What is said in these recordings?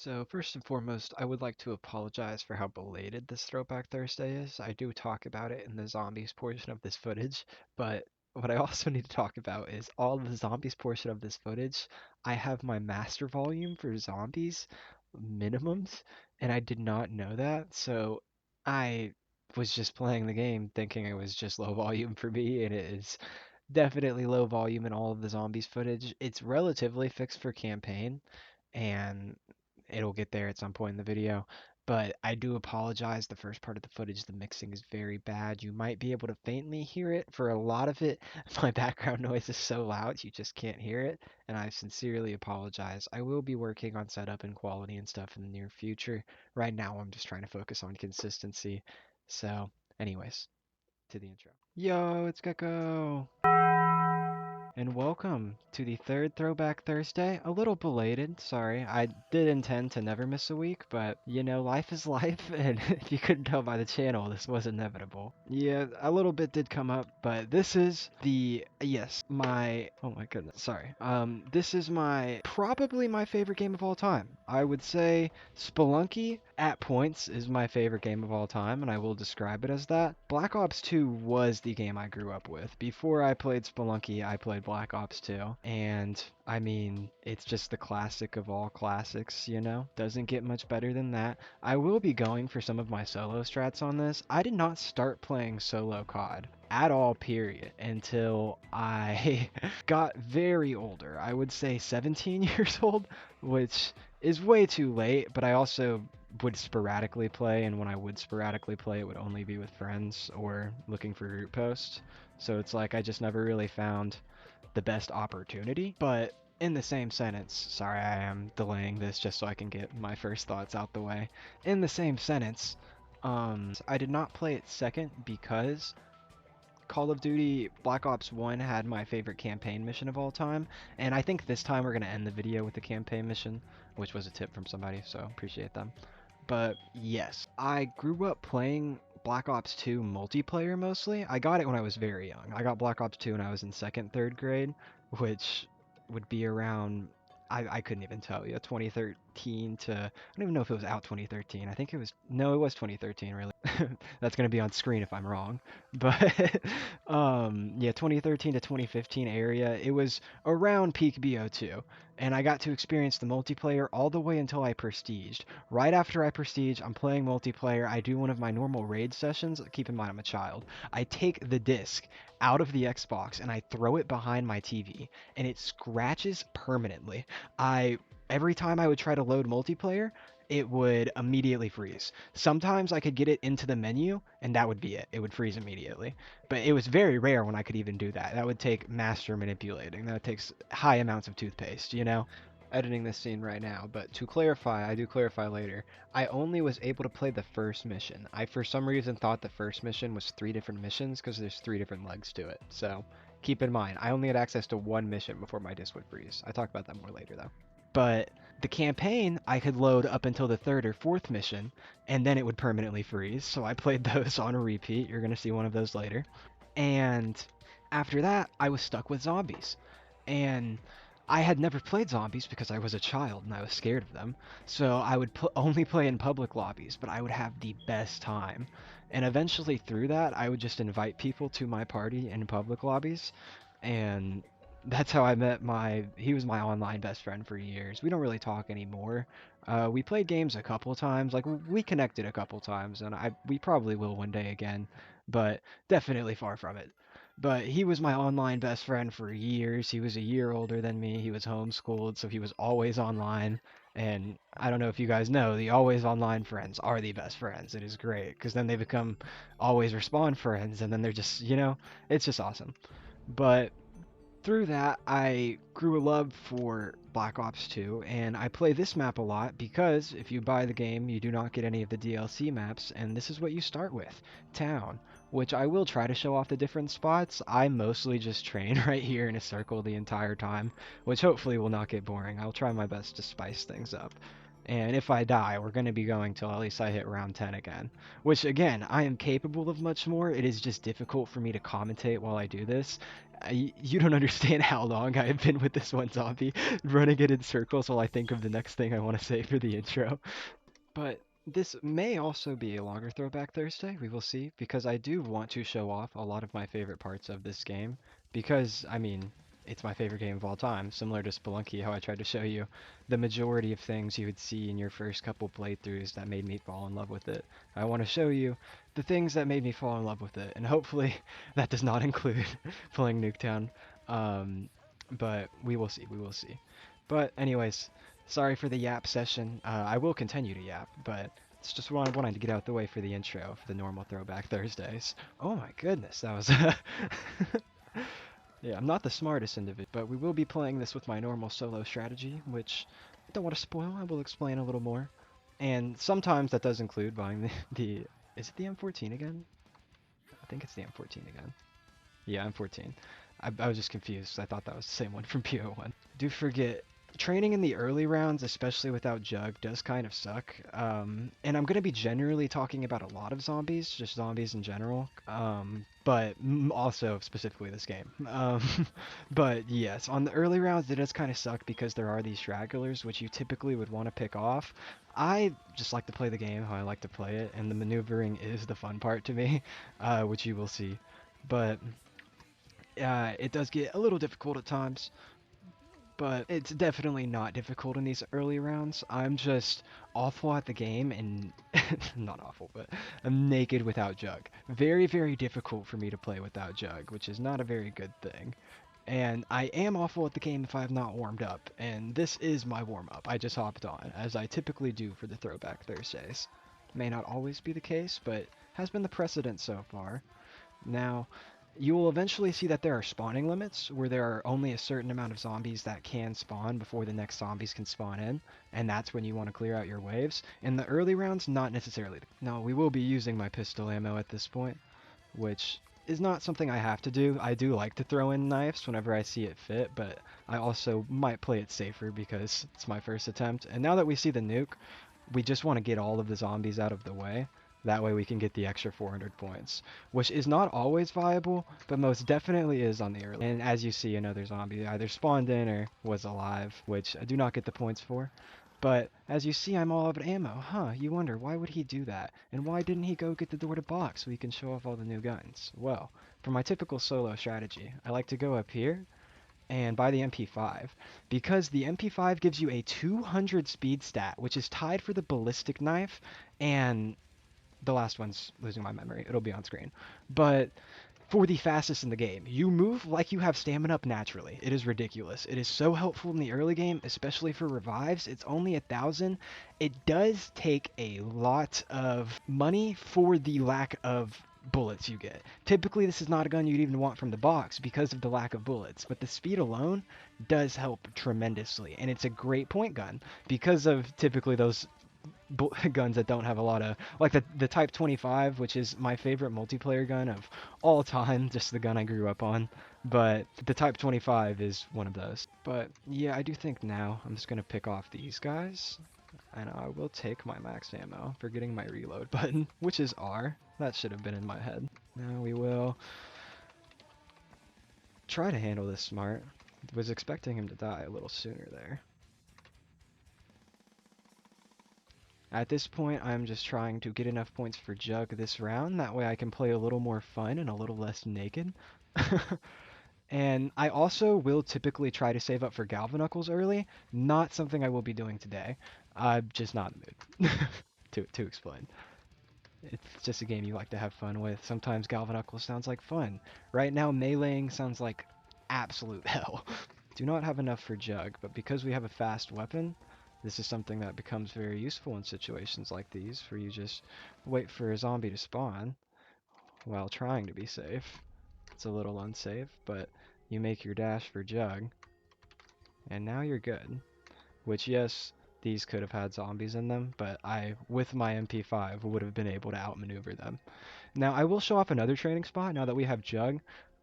So first and foremost, I would like to apologize for how belated this Throwback Thursday is. I do talk about it in the zombies portion of this footage, but what I also need to talk about is all the zombies portion of this footage. I have my master volume for zombies minimums, and I did not know that, so I was just playing the game thinking it was just low volume for me, and it is definitely low volume in all of the zombies footage. It's relatively fixed for campaign, and it'll get there at some point in the video. But I do apologize. The first part of the footage, the mixing is very bad. You might be able to faintly hear it. For a lot of it, my background noise is so loud you just can't hear it, and I sincerely apologize. I will be working on setup and quality and stuff in the near future. Right now, I'm just trying to focus on consistency. So, anyways, to the intro. Yo, it's Gecko! And welcome to the third Throwback Thursday. A little belated, sorry. I did intend to never miss a week, but you know, life is life, and if you couldn't tell by the channel, this was inevitable. Yeah, a little bit did come up, but this is oh my goodness, sorry. This is probably my favorite game of all time. I would say Spelunky at points is my favorite game of all time, and I will describe it as that. Black Ops 2 was the game I grew up with. Before I played Spelunky, I played Black Ops 2, and I mean, it's just the classic of all classics, you know? Doesn't get much better than that. I will be going for some of my solo strats on this. I did not start playing solo COD at all, period, until I got very older. I would say 17 years old, which is way too late, but I also would sporadically play, and when I would sporadically play, it would only be with friends or looking for group posts. So it's like I just never really found the best opportunity. But in the same sentence, sorry, I am delaying this just so I can get my first thoughts out the way. In the same sentence, I did not play it second because Call of Duty Black Ops 1 had my favorite campaign mission of all time, and I think this time we're going to end the video with the campaign mission, which was a tip from somebody, so appreciate them. But yes, I grew up playing Black Ops 2 multiplayer mostly. I got it when I was very young. I got Black Ops 2 when I was in second, third grade, which would be around, I couldn't even tell you, 2013 to, I don't even know if it was out 2013. I think it was, no, it was 2013 really. That's going to be on screen if I'm wrong. But yeah, 2013 to 2015 area, it was around peak BO2. And I got to experience the multiplayer all the way until I prestiged. Right after I prestige, I'm playing multiplayer. I do one of my normal raid sessions. Keep in mind, I'm a child. I take the disc out of the Xbox and I throw it behind my TV, and it scratches permanently. Every time I would try to load multiplayer, it would immediately freeze. Sometimes I could get it into the menu, and that would be it. It would freeze immediately. But it was very rare when I could even do that. That would take master manipulating. That takes high amounts of toothpaste, you know? Editing this scene right now, but to clarify, I do clarify later, I only was able to play the first mission. I, for some reason, thought the first mission was 3 different missions because there's 3 different legs to it. So keep in mind, I only had access to one mission before my disc would freeze. I talk about that more later, though. But the campaign, I could load up until the third or fourth mission, and then it would permanently freeze. So I played those on a repeat. You're going to see one of those later. And after that, I was stuck with zombies. And I had never played zombies because I was a child and I was scared of them. So I would only play in public lobbies, but I would have the best time. And eventually through that, I would just invite people to my party in public lobbies. And that's how I met he was my online best friend for years. We don't really talk anymore. We played games a couple times, like we connected a couple times, and we probably will one day again, but definitely far from it. But he was my online best friend for years. He was a year older than me. He was homeschooled, so he was always online. And I don't know if you guys know, the always online friends are the best friends. It is great, because then they become always respond friends, and then they're just, it's just awesome. But through that, I grew a love for Black Ops 2, and I play this map a lot because if you buy the game, you do not get any of the DLC maps, and this is what you start with, Town, which I will try to show off the different spots. I mostly just train right here in a circle the entire time, which hopefully will not get boring. I'll try my best to spice things up. And if I die, we're going to be going till at least I hit round 10 again. Which, again, I am capable of much more. It is just difficult for me to commentate while I do this. You don't understand how long I have been with this one zombie, running it in circles while I think of the next thing I want to say for the intro. But this may also be a longer Throwback Thursday, we will see, because I do want to show off a lot of my favorite parts of this game, because, I mean, it's my favorite game of all time, similar to Spelunky, how I tried to show you the majority of things you would see in your first couple playthroughs that made me fall in love with it. I want to show you the things that made me fall in love with it, and hopefully that does not include playing Nuketown, um, but we will see, we will see. But anyways, sorry for the yap session. I will continue to yap, but it's just what I wanted to get out the way for the intro for the normal Throwback Thursdays. Oh my goodness, that was yeah, I'm not the smartest individual, but we will be playing this with my normal solo strategy, which I don't want to spoil. I will explain a little more. And sometimes that does include buying the is it the M14 again? I think it's the M14 again. Yeah, M14. I was just confused. I thought that was the same one from PO1. Do forget, training in the early rounds, especially without Jug, does kind of suck. And I'm going to be generally talking about a lot of zombies, just zombies in general, but also specifically this game. But yes, on the early rounds, it does kind of suck because there are these stragglers, which you typically would want to pick off. I just like to play the game how I like to play it, and the maneuvering is the fun part to me, which you will see. But it does get a little difficult at times, but it's definitely not difficult in these early rounds. I'm just awful at the game and not awful, but I'm naked without Jug. Very, very difficult for me to play without Jug, which is not a very good thing. And I am awful at the game if I have not warmed up, and this is my warm up. I just hopped on, as I typically do for the Throwback Thursdays. May not always be the case, but has been the precedent so far. Now, you will eventually see that there are spawning limits, where there are only a certain amount of zombies that can spawn before the next zombies can spawn in, and that's when you want to clear out your waves. In the early rounds, not necessarily. Now, we will be using my pistol ammo at this point, which is not something I have to do. I do like to throw in knives whenever I see it fit, but I also might play it safer because it's my first attempt. And now that we see the nuke, we just want to get all of the zombies out of the way. That way we can get the extra 400 points, which is not always viable, but most definitely is on the early. And as you see, another zombie either spawned in or was alive, which I do not get the points for. But as you see, I'm all out of ammo. Huh, you wonder, why would he do that? And why didn't he go get the door to box so he can show off all the new guns? Well, for my typical solo strategy, I like to go up here and buy the MP5, because the MP5 gives you a 200 speed stat, which is tied for the ballistic knife, and the last one's losing my memory. It'll be on screen. But for the fastest in the game, you move like you have stamina up naturally. It is ridiculous. It is so helpful in the early game, especially for revives. It's only 1,000. It does take a lot of money for the lack of bullets you get. Typically, this is not a gun you'd even want from the box because of the lack of bullets, but the speed alone does help tremendously, and it's a great point gun because of typically those guns that don't have a lot of, like the Type 25, which is my favorite multiplayer gun of all time, just the gun I grew up on. But the Type 25 is one of those. But yeah, I do think now I'm just gonna pick off these guys, and I will take my max ammo, forgetting my reload button, which is R. That should have been in my head. Now we will try to handle this smart. Was expecting him to die a little sooner there. At this point, I'm just trying to get enough points for Jug this round. That way I can play a little more fun and a little less naked. And I also will typically try to save up for Galvanuckles early. Not something I will be doing today. I'm just not in the mood to explain. It's just a game you like to have fun with. Sometimes Galvanuckles sounds like fun. Right now, meleeing sounds like absolute hell. Do not have enough for Jug, but because we have a fast weapon, this is something that becomes very useful in situations like these, where you just wait for a zombie to spawn while trying to be safe. It's a little unsafe, but you make your dash for Jug, and now you're good. Which, yes, these could have had zombies in them, but I, with my MP5, would have been able to outmaneuver them. Now, I will show off another training spot now that we have Jug.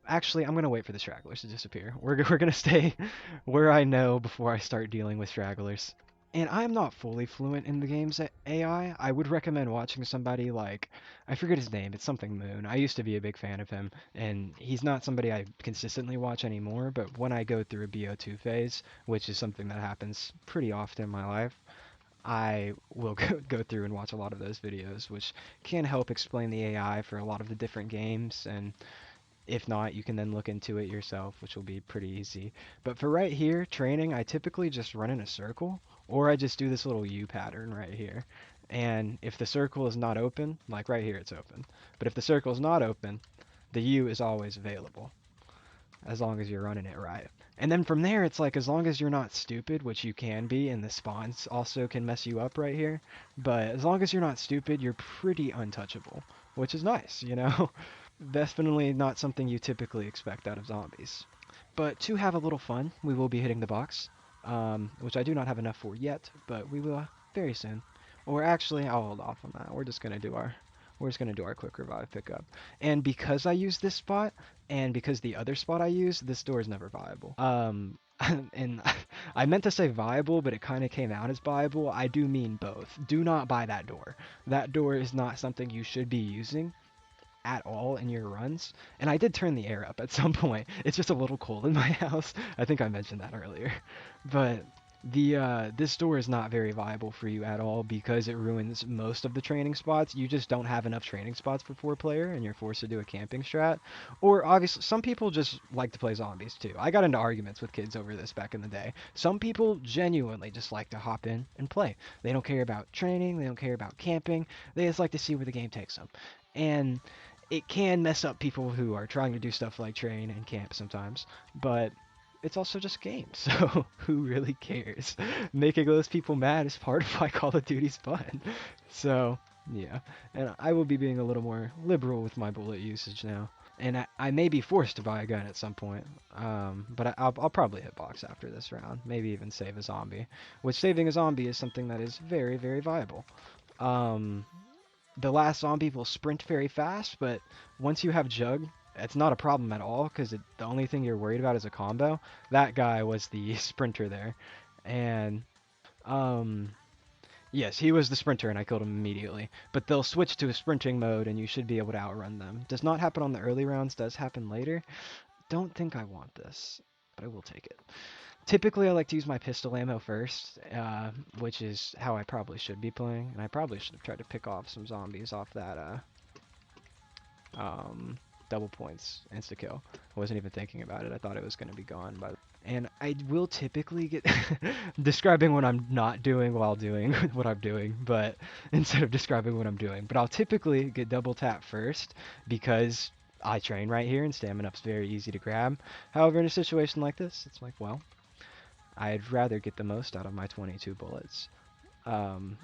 Actually, I'm going to wait for the stragglers to disappear. We're going to stay where I know before I start dealing with stragglers. And I'm not fully fluent in the game's AI. I would recommend watching somebody like, I forget his name, it's something Moon. I used to be a big fan of him, and he's not somebody I consistently watch anymore, but when I go through a BO2 phase, which is something that happens pretty often in my life, I will go through and watch a lot of those videos, which can help explain the AI for a lot of the different games, and if not, you can then look into it yourself, which will be pretty easy. But for right here, training, I typically just run in a circle, or I just do this little U pattern right here. And if the circle is not open, like right here it's open, but if the circle is not open, the U is always available, as long as you're running it right. And then from there, it's like as long as you're not stupid, which you can be, and the spawns also can mess you up right here, but as long as you're not stupid, you're pretty untouchable, which is nice, you know? Definitely not something you typically expect out of zombies. But to have a little fun, we will be hitting the box, which I do not have enough for yet, but we will very soon. Or actually, I'll hold off on that. We're just gonna do our quick revive pickup. And because I use this spot, and because the other spot I use, this door is never viable. And I meant to say viable, but it kind of came out as viable. I do mean both. Do not buy that door. That door is not something you should be using at all in your runs. And I did turn the air up at some point. It's just a little cold in my house. I think I mentioned that earlier. But the this door is not very viable for you at all because it ruins most of the training spots. You just don't have enough training spots for 4 player and you're forced to do a camping strat. Or obviously some people just like to play zombies too. I got into arguments with kids over this back in the day. Some people genuinely just like to hop in and play. They don't care about training, they don't care about camping. They just like to see where the game takes them. And it can mess up people who are trying to do stuff like train and camp sometimes, but it's also just a game, so who really cares? Making those people mad is part of why Call of Duty's fun. So, yeah. And I will be being a little more liberal with my bullet usage now. And I may be forced to buy a gun at some point, but I'll probably hit box after this round. Maybe even save a zombie, which saving a zombie is something that is very, very viable. Um, the last zombie will sprint very fast, but once you have Jug, it's not a problem at all because the only thing you're worried about is a combo. That guy was the sprinter there, and um, yes, he was the sprinter, and I killed him immediately. But they'll switch to a sprinting mode, and you should be able to outrun them. Does not happen on the early rounds. Does happen later. Don't think I want this, but I will take it. Typically, I like to use my pistol ammo first, which is how I probably should be playing, and I probably should have tried to pick off some zombies off that um, double points insta kill. I wasn't even thinking about it. I thought it was going to be gone by. And I will typically get describing what I'm not doing while doing what I'm doing, but instead of describing what I'm doing, but I'll typically get double tap first because I train right here and stamina up's very easy to grab. However, in a situation like this, it's like, well, I'd rather get the most out of my 22 bullets. Um,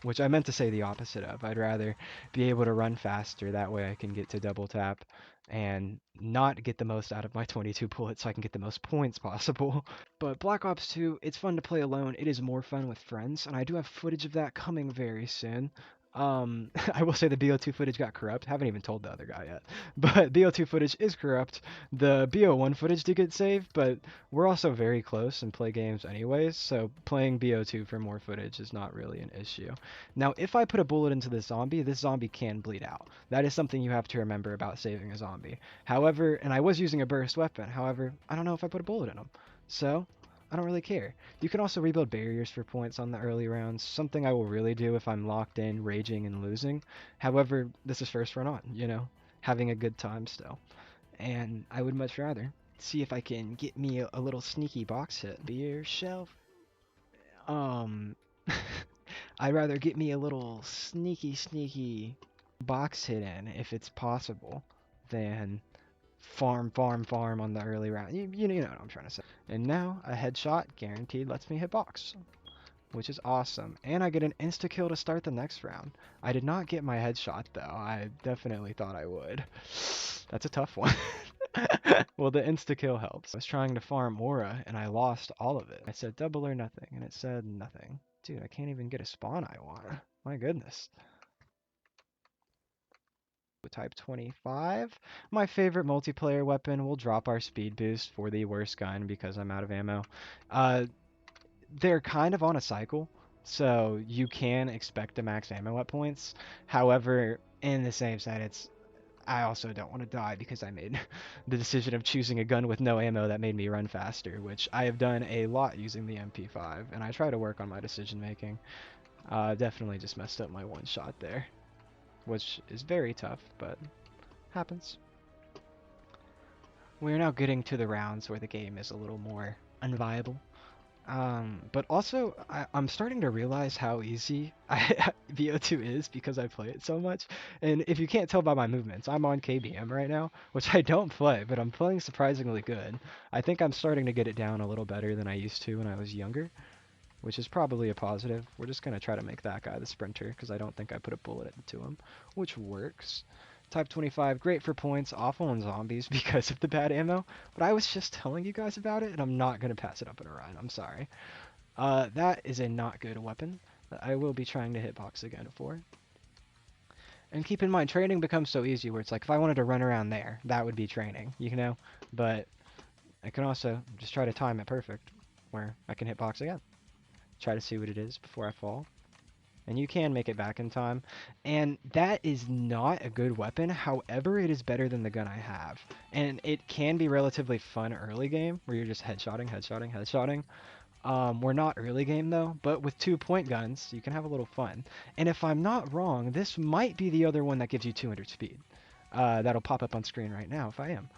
which I meant to say the opposite of. I'd rather be able to run faster, that way I can get to double tap and not get the most out of my 22 bullets so I can get the most points possible. But Black Ops 2, it's fun to play alone. It is more fun with friends, and I do have footage of that coming very soon. I will say the BO2 footage got corrupt. Haven't even told the other guy yet. But BO2 footage is corrupt. The BO1 footage did get saved, but we're also very close and play games anyways, so playing BO2 for more footage is not really an issue. Now, if I put a bullet into this zombie can bleed out. That is something you have to remember about saving a zombie. However, and I was using a burst weapon, however, I don't know if I put a bullet in him. So, I don't really care. You can also rebuild barriers for points on the early rounds, something I will really do if I'm locked in, raging, and losing. However, this is first run on, you know, having a good time still. And I would much rather see if I can get me a little sneaky box hit. Beer shelf. Um, I'd rather get me a little sneaky box hit in if it's possible than farm on the early round. You know what I'm trying to say. And now a headshot guaranteed lets me hit box, which is awesome. And I get an insta kill to start the next round. I did not get my headshot though. I definitely thought I would. That's a tough one. Well, the insta kill helps. I was trying to farm aura and I lost all of it. I said double or nothing and it said nothing. Dude, I can't even get a spawn I want. My goodness. Type 25. My favorite multiplayer weapon will drop our speed boost for the worst gun because I'm out of ammo. Uh, they're kind of on a cycle, so you can expect a max ammo at points. However, in the same sentence, I also don't want to die because I made the decision of choosing a gun with no ammo that made me run faster, which I have done a lot using the MP5, and I try to work on my decision making. Definitely just messed up my one shot there, which is very tough, but happens. We're now getting to the rounds where the game is a little more unviable. But also, I'm starting to realize how easy VO2 is because I play it so much. And if you can't tell by my movements, I'm on KBM right now, which I don't play, but I'm playing surprisingly good. I think I'm starting to get it down a little better than I used to when I was younger, which is probably a positive. We're just going to try to make that guy the sprinter because I don't think I put a bullet into him, which works. Type 25, great for points, awful on zombies because of the bad ammo, but I was just telling you guys about it and I'm not going to pass it up in a run. I'm sorry. That is a not good weapon that I will be trying to hitbox again for. And keep in mind, training becomes so easy where it's like if I wanted to run around there, that would be training, you know? But I can also just try to time it perfect where I can hitbox again. Try to see what it is before I fall. And you can make it back in time. And that is not a good weapon. However, it is better than the gun I have. And it can be relatively fun early game where you're just headshotting, headshotting, headshotting. We're not early game though, but with 2-point guns, you can have a little fun. And if I'm not wrong, this might be the other one that gives you 200 speed. That'll pop up on screen right now if I am.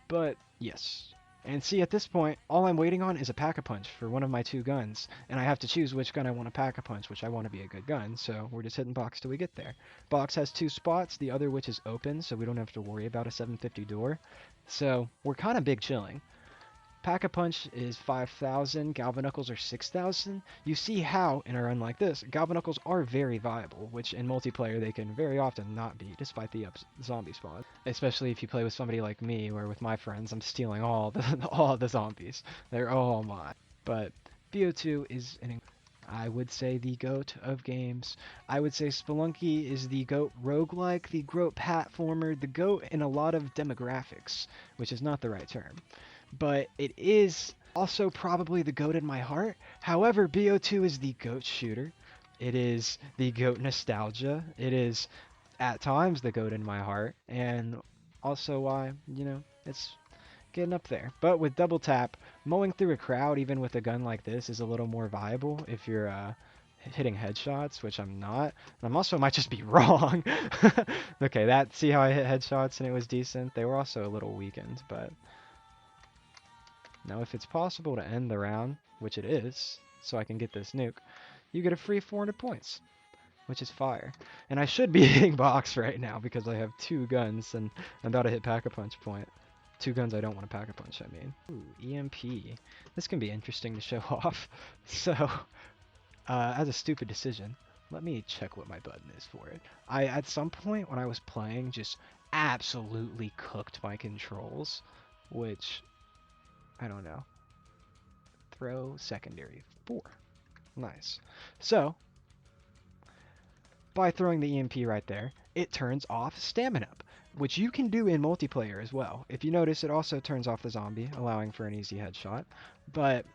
But yes. And see, at this point, all I'm waiting on is a pack-a-punch for one of my two guns, and I have to choose which gun I want to pack-a-punch, which I want to be a good gun, so we're just hitting box till we get there. Box has 2 spots, the other which is open, so we don't have to worry about a 750 door. So we're kind of big chilling. Pack-a-Punch is 5,000, Galvanuckles are 6,000. You see how, in a run like this, Galvanuckles are very viable, which in multiplayer they can very often not be, despite the zombie spawn. Especially if you play with somebody like me, where with my friends I'm stealing all the all the zombies. They're all mine. But BO2 is I would say the GOAT of games. I would say Spelunky is the GOAT roguelike, the GOAT platformer, the GOAT in a lot of demographics, which is not the right term. But it is also probably the GOAT in my heart. However, BO2 is the GOAT shooter. It is the GOAT nostalgia. It is, at times, the GOAT in my heart. And also why, it's getting up there. But with double tap, mowing through a crowd, even with a gun like this, is a little more viable if you're hitting headshots, which I'm not. And I'm also might just be wrong. Okay, see how I hit headshots and it was decent? They were also a little weakened, but... Now, if it's possible to end the round, which it is, so I can get this nuke, you get a free 400 points, which is fire. And I should be hitting box right now because I have 2 guns and I'm about to hit pack-a-punch point. 2 guns I don't want to pack-a-punch, I mean. Ooh, EMP. This can be interesting to show off. So, as a stupid decision, let me check what my button is for it. At some point when I was playing, just absolutely cooked my controls, which... I don't know. Throw secondary 4. Nice. So, by throwing the EMP right there, it turns off stamina up, which you can do in multiplayer as well. If you notice, it also turns off the zombie, allowing for an easy headshot. But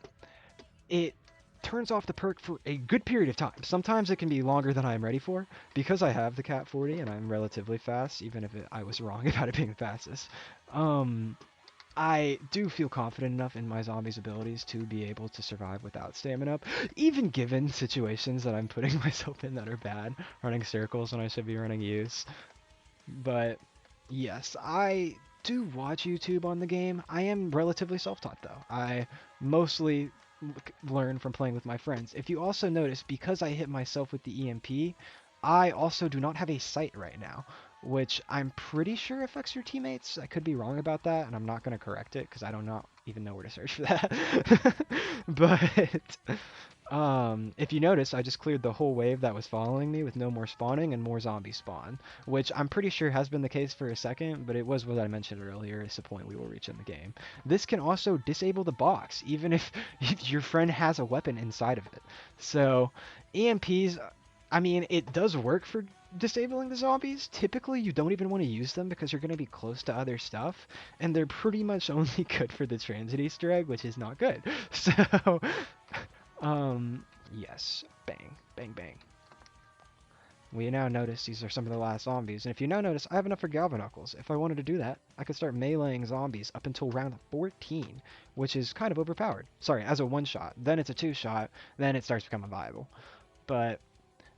it turns off the perk for a good period of time. Sometimes it can be longer than I'm ready for, because I have the Cat 40 and I'm relatively fast, even if I was wrong about it being fastest. I do feel confident enough in my zombie's abilities to be able to survive without stamina up, even given situations that I'm putting myself in that are bad, running circles when I should be running U's. But yes, I do watch YouTube on the game. I am relatively self-taught though. I mostly learn from playing with my friends. If you also notice, because I hit myself with the EMP, I also do not have a sight right now, which I'm pretty sure affects your teammates. I could be wrong about that, and I'm not going to correct it because I don't even know where to search for that. But if you notice, I just cleared the whole wave that was following me with no more spawning and more zombie spawn, which I'm pretty sure has been the case for a second, but it was what I mentioned earlier. It's a point we will reach in the game. This can also disable the box, even if your friend has a weapon inside of it. So EMPs, I mean, it does work for disabling the zombies. Typically, you don't even want to use them because you're going to be close to other stuff, and they're pretty much only good for the transit Easter egg, which is not good. So Yes. Bang. Bang, bang. We now notice these are some of the last zombies, and if you now notice, I have enough for Galvanuckles. If I wanted to do that, I could start meleeing zombies up until round 14, which is kind of overpowered. Sorry, as a one-shot. Then it's a two-shot, then it starts becoming viable. But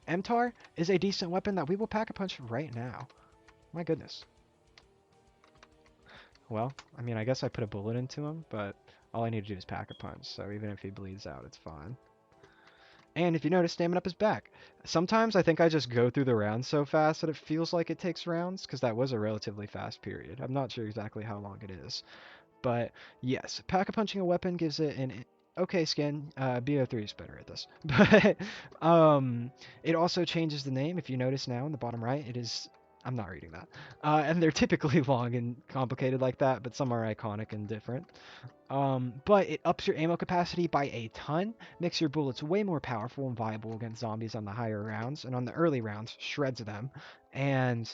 MTAR is a decent weapon that we will pack-a-punch right now. My goodness. Well, I mean, I guess I put a bullet into him, but all I need to do is pack-a-punch, so even if he bleeds out, it's fine. And if you notice, stamina up is back. Sometimes I think I just go through the rounds so fast that it feels like it takes rounds, because that was a relatively fast period. I'm not sure exactly how long it is. But yes, pack-a-punching a weapon gives it an okay skin. BO3 is better at this. But it also changes the name. If you notice now in the bottom right, it is... I'm not reading that. And they're typically long and complicated like that, but some are iconic and different. But it ups your ammo capacity by a ton, makes your bullets way more powerful and viable against zombies on the higher rounds, and on the early rounds, shreds them. And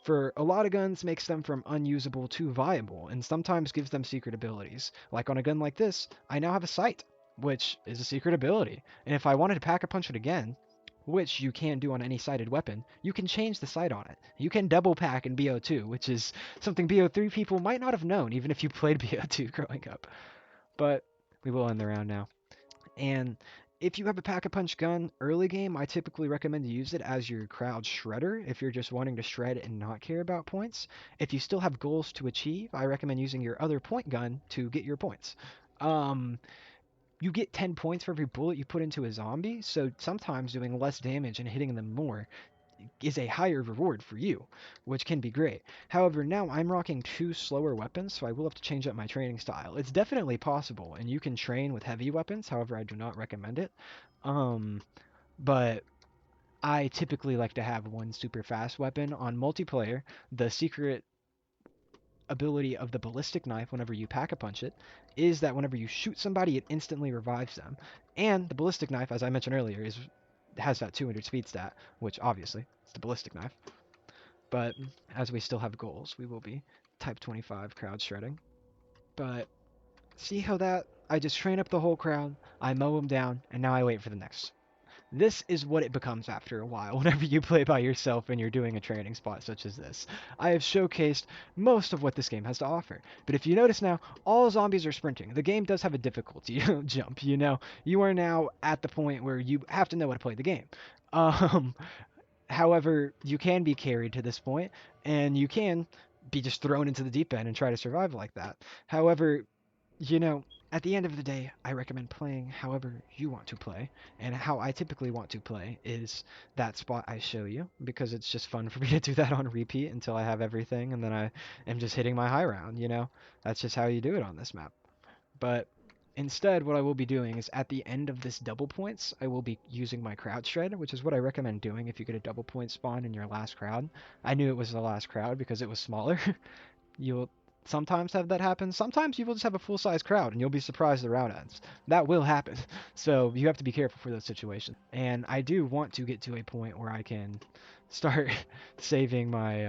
for a lot of guns, makes them from unusable to viable, and sometimes gives them secret abilities. Like on a gun like this, I now have a sight, which is a secret ability. And if I wanted to pack-a-punch it again, which you can do on any sighted weapon, you can change the sight on it. You can double pack in BO2, which is something BO3 people might not have known, even if you played BO2 growing up. But we will end the round now. And if you have a pack-a-punch gun early game, I typically recommend to use it as your crowd shredder if you're just wanting to shred and not care about points. If you still have goals to achieve, I recommend using your other point gun to get your points. Um, you get 10 points for every bullet you put into a zombie, so sometimes doing less damage and hitting them more is a higher reward for you, which can be great. However, now I'm rocking two slower weapons, so I will have to change up my training style. It's definitely possible, and you can train with heavy weapons, however, I do not recommend it. Um, but I typically like to have one super fast weapon on multiplayer. The secret ability of the ballistic knife whenever you pack-a-punch it is that whenever you shoot somebody, it instantly revives them. And the ballistic knife, as I mentioned earlier, has that 200 speed stat, which obviously it's the ballistic knife. But as we still have goals, we will be type 25 crowd shredding. But see how that, I just train up the whole crowd, I mow them down, and now I wait for the next. This is what it becomes after a while whenever you play by yourself and you're doing a training spot such as this. I have showcased most of what this game has to offer. But if you notice now, all zombies are sprinting. The game does have a difficulty jump, you know? You are now at the point where you have to know how to play the game. Um, However, you can be carried to this point, and you can be just thrown into the deep end and try to survive like that. However, you know, at the end of the day, I recommend playing however you want to play, and how I typically want to play is that spot I show you, because it's just fun for me to do that on repeat until I have everything, and then I am just hitting my high round, you know? That's just how you do it on this map. But instead, what I will be doing is at the end of this double points, I will be using my crowd shred, which is what I recommend doing if you get a double point spawn in your last crowd. I knew it was the last crowd because it was smaller. You'll sometimes have that happen. Sometimes you will just have a full-size crowd and you'll be surprised the round ends. That will happen. So you have to be careful for those situations. And I do want to get to a point where I can start saving my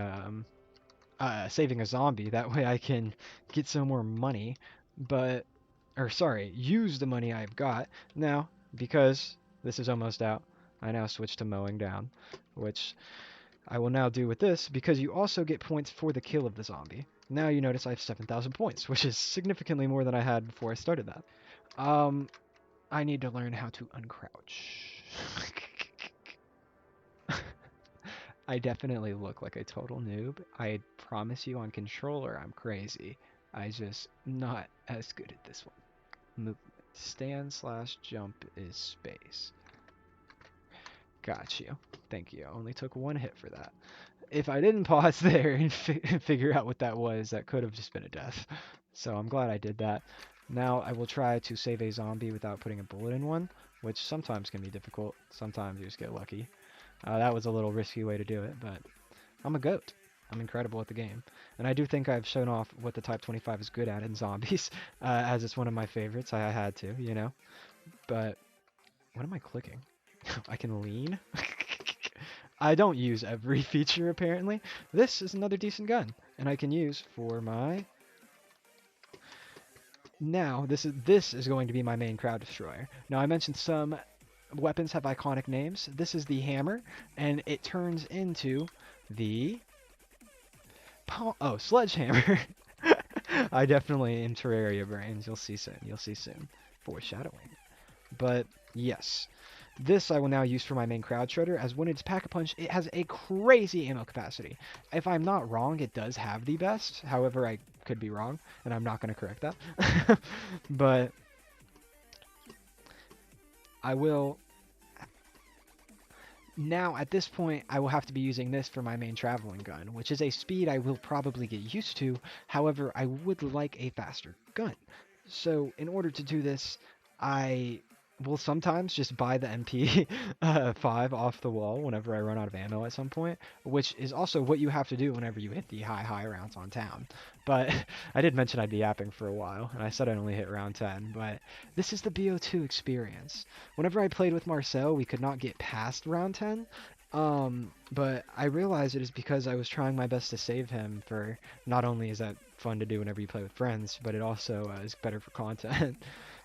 saving a zombie. That way I can get some more money. But or sorry, use the money I've got. Now, because this is almost out, I now switch to mowing down, which I will now do with this because you also get points for the kill of the zombie. Now you notice I have 7,000 points, which is significantly more than I had before I started that. I need to learn how to uncrouch. I definitely look like a total noob. I promise you on controller I'm crazy. I just not as good at this one. Movement. Stand slash jump is space. Got you. Thank you. Only took one hit for that. If I didn't pause there and figure out what that was, that could have just been a death. So I'm glad I did that. Now I will try to save a zombie without putting a bullet in one, which sometimes can be difficult. Sometimes you just get lucky. That was a little risky way to do it, but I'm a goat. I'm incredible at the game. And I do think I've shown off what the Type 25 is good at in zombies, as it's one of my favorites. I had to, you know? But what am I clicking? I can lean? I don't use every feature, apparently. This is another decent gun, and I can use for my Now, this is going to be my main crowd destroyer. Now, I mentioned some weapons have iconic names. This is the hammer, and it turns into the sledgehammer. I definitely am Terraria brains. You'll see soon. You'll see soon. Foreshadowing. But yes, this I will now use for my main crowd shredder, as when it's pack-a-punch, it has a crazy ammo capacity. If I'm not wrong, it does have the best. However, I could be wrong, and I'm not going to correct that. But I will now, at this point, I will have to be using this for my main traveling gun, which is a speed I will probably get used to. However, I would like a faster gun. So, in order to do this, I will sometimes just buy the MP5 off the wall whenever I run out of ammo at some point, which is also what you have to do whenever you hit the high rounds on town. But I did mention I'd be yapping for a while, and I said I'd only hit round 10, but this is the BO2 experience. Whenever I played with Marcel, we could not get past round 10. But I realized it is because I was trying my best to save him for not only is that fun to do whenever you play with friends, but it also is better for content.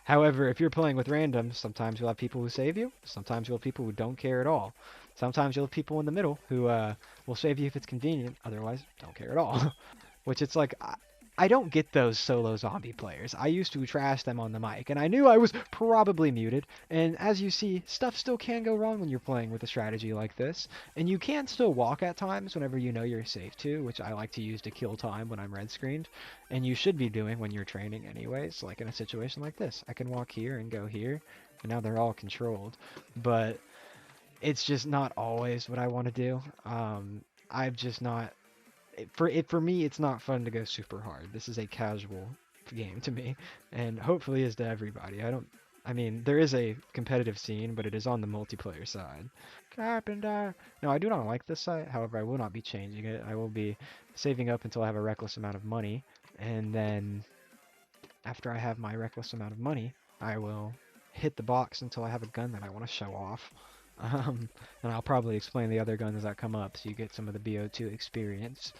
However, if you're playing with randoms, sometimes you'll have people who save you, sometimes you'll have people who don't care at all. Sometimes you'll have people in the middle who will save you if it's convenient, otherwise don't care at all. Which it's like, I don't get those solo zombie players. I used to trash them on the mic, and I knew I was probably muted. And as you see, stuff still can go wrong when you're playing with a strategy like this. And you can still walk at times whenever you know you're safe to, which I like to use to kill time when I'm red screened. And you should be doing when you're training anyways, like in a situation like this. I can walk here and go here, and now they're all controlled. But it's just not always what I want to do. I've just not for me, it's not fun to go super hard. This is a casual game to me, and hopefully is to everybody. I mean, there is a competitive scene, but it is on the multiplayer side. Carpenter. No, I do not like this site. However, I will not be changing it. I will be saving up until I have a reckless amount of money, and then after I have my reckless amount of money, I will hit the box until I have a gun that I want to show off. And I'll probably explain the other guns that come up so you get some of the BO2 experience.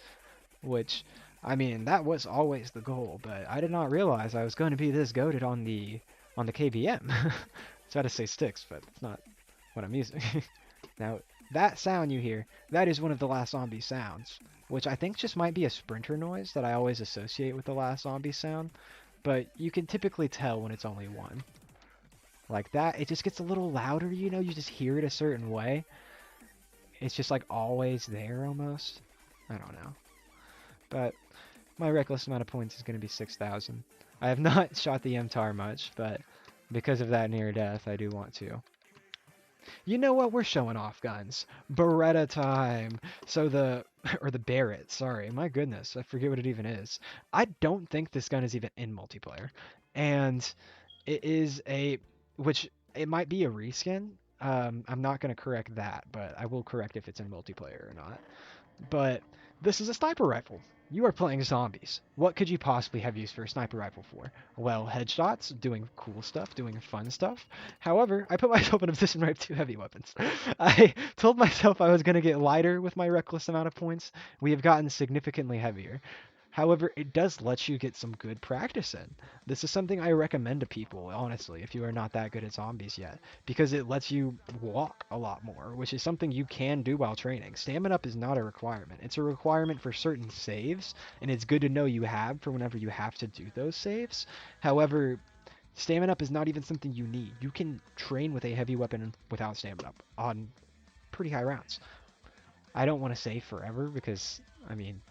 Which, I mean, that was always the goal, but I did not realize I was going to be this goated on the KBM. I was about to say sticks, but it's not what I'm using. Now, that sound you hear, that is one of the last zombie sounds, which I think just might be a sprinter noise that I always associate with the last zombie sound, but you can typically tell when it's only one. Like that, it just gets a little louder, you know, you just hear it a certain way. It's just like always there almost. I don't know. But my reckless amount of points is going to be 6,000. I have not shot the MTAR much, but because of that near death, I do want to. You know what? We're showing off guns. Beretta time. So or the Barrett, sorry. My goodness, I forget what it even is. I don't think this gun is even in multiplayer. And it is which it might be a reskin. I'm not going to correct that, but I will correct if it's in multiplayer or not. But this is a sniper rifle. You are playing zombies. What could you possibly have used for a sniper rifle for? Well, headshots, doing cool stuff, doing fun stuff. However, I put myself in a position where I have two heavy weapons. I told myself I was going to get lighter with my reckless amount of points. We have gotten significantly heavier. However, it does let you get some good practice in. This is something I recommend to people, honestly, if you are not that good at zombies yet, because it lets you walk a lot more, which is something you can do while training. Stamina up is not a requirement. It's a requirement for certain saves, and it's good to know you have for whenever you have to do those saves. However, stamina up is not even something you need. You can train with a heavy weapon without stamina up on pretty high rounds. I don't want to say forever because, I mean,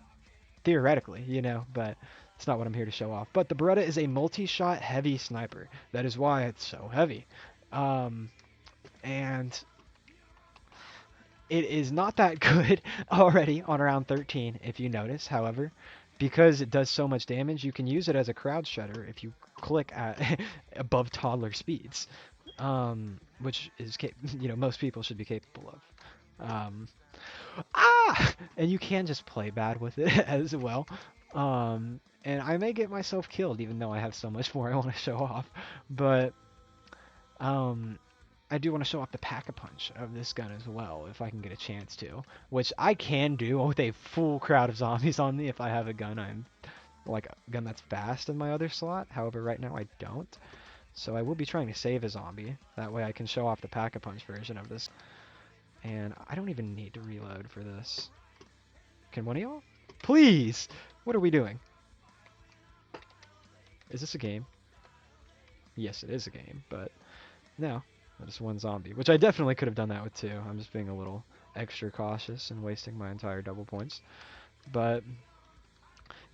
theoretically, you know, but it's not what I'm here to show off. But the Beretta is a multi-shot heavy sniper. That is why it's so heavy. And it is not that good already on round 13, if you notice. However, because it does so much damage, you can use it as a crowd shredder if you click at above toddler speeds, which is, you know, most people should be capable of. And you can just play bad with it as well. And I may get myself killed even though I have so much more I want to show off. But um, I do want to show off the pack-a-punch of this gun as well if I can get a chance to, which I can do with a full crowd of zombies on me if I have a gun I'm like a gun that's fast in my other slot. However, right now I don't. So I will be trying to save a zombie. That way I can show off the Pack-a-Punch version of this. And I don't even need to reload for this. Can one of y'all? Please! What are we doing? Is this a game? Yes, it is a game, but no. Just one zombie, which I definitely could have done that with two. I'm just being a little extra cautious and wasting my entire double points. But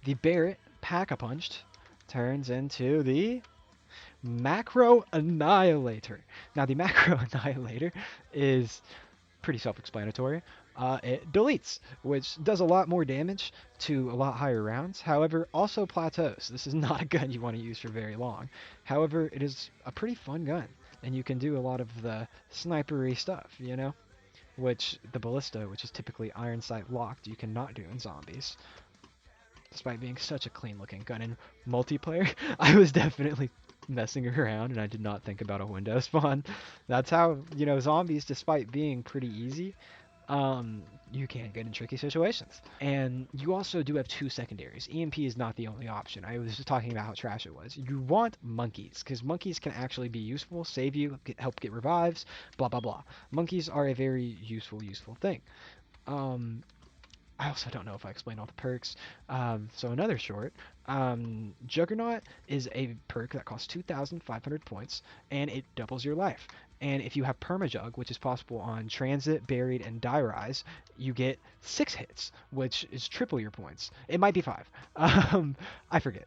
the Barrett Pack-a-Punched turns into the Macro Annihilator. Now, the Macro Annihilator is pretty self-explanatory. It deletes, which does a lot more damage to a lot higher rounds. However, also plateaus. This is not a gun you want to use for very long. However, it is a pretty fun gun, and you can do a lot of the snipery stuff, you know? Which the ballista, which is typically iron sight locked, you cannot do in zombies. Despite being such a clean looking gun in multiplayer, I was definitely messing around and I did not think about a window spawn. That's how, you know, zombies, despite being pretty easy, you can get in tricky situations. And you also do have two secondaries. EMP is not the only option. I was just talking about how trash it was. You want monkeys, because monkeys can actually be useful, save you, help get revives, blah, blah, blah. Monkeys are a very useful thing. Um, I also don't know if I explained all the perks. So another short. Juggernaut is a perk that costs 2,500 points, and it doubles your life. And if you have Permajug, which is possible on Transit, Buried, and Die Rise, you get 6 hits, which is triple your points. It might be 5. I forget.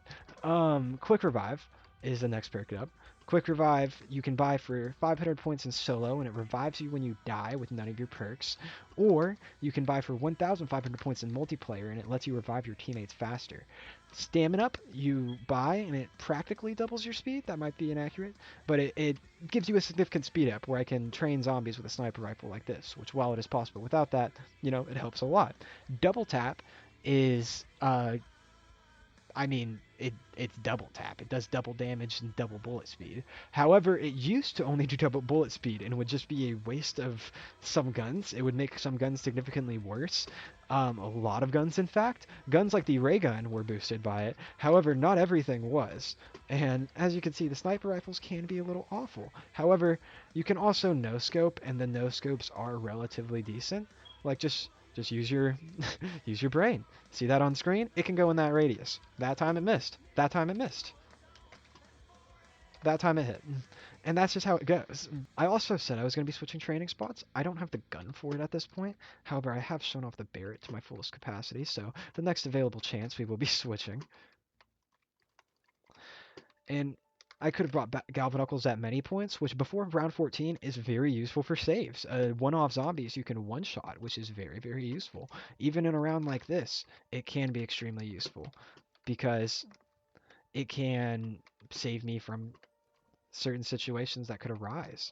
Quick Revive is the next perk up. Quick Revive you can buy for 500 points in solo, and it revives you when you die with none of your perks. Or you can buy for 1,500 points in multiplayer, and it lets you revive your teammates faster. Stamina Up, you buy, and it practically doubles your speed. That might be inaccurate, but it gives you a significant speed up where I can train zombies with a sniper rifle like this, which while it is possible without that, you know, it helps a lot. Double Tap is I mean, it's double tap. It does double damage and double bullet speed. However, it used to only do double bullet speed and would just be a waste of some guns. It would make some guns significantly worse. A lot of guns, in fact. Guns like the ray gun were boosted by it. However, not everything was. And as you can see, the sniper rifles can be a little awful. However, you can also no scope, and the no scopes are relatively decent. Like just use your use your brain. See that on screen? It can go in that radius. That time it missed. That time it missed. That time it hit. And that's just how it goes. I also said I was going to be switching training spots. I don't have the gun for it at this point. However, I have shown off the Barrett to my fullest capacity, so the next available chance we will be switching. And I could have brought back Galvanuckles at many points, which before round 14 is very useful for saves. One-off zombies you can one-shot, which is very useful. Even in a round like this, it can be extremely useful because it can save me from certain situations that could arise.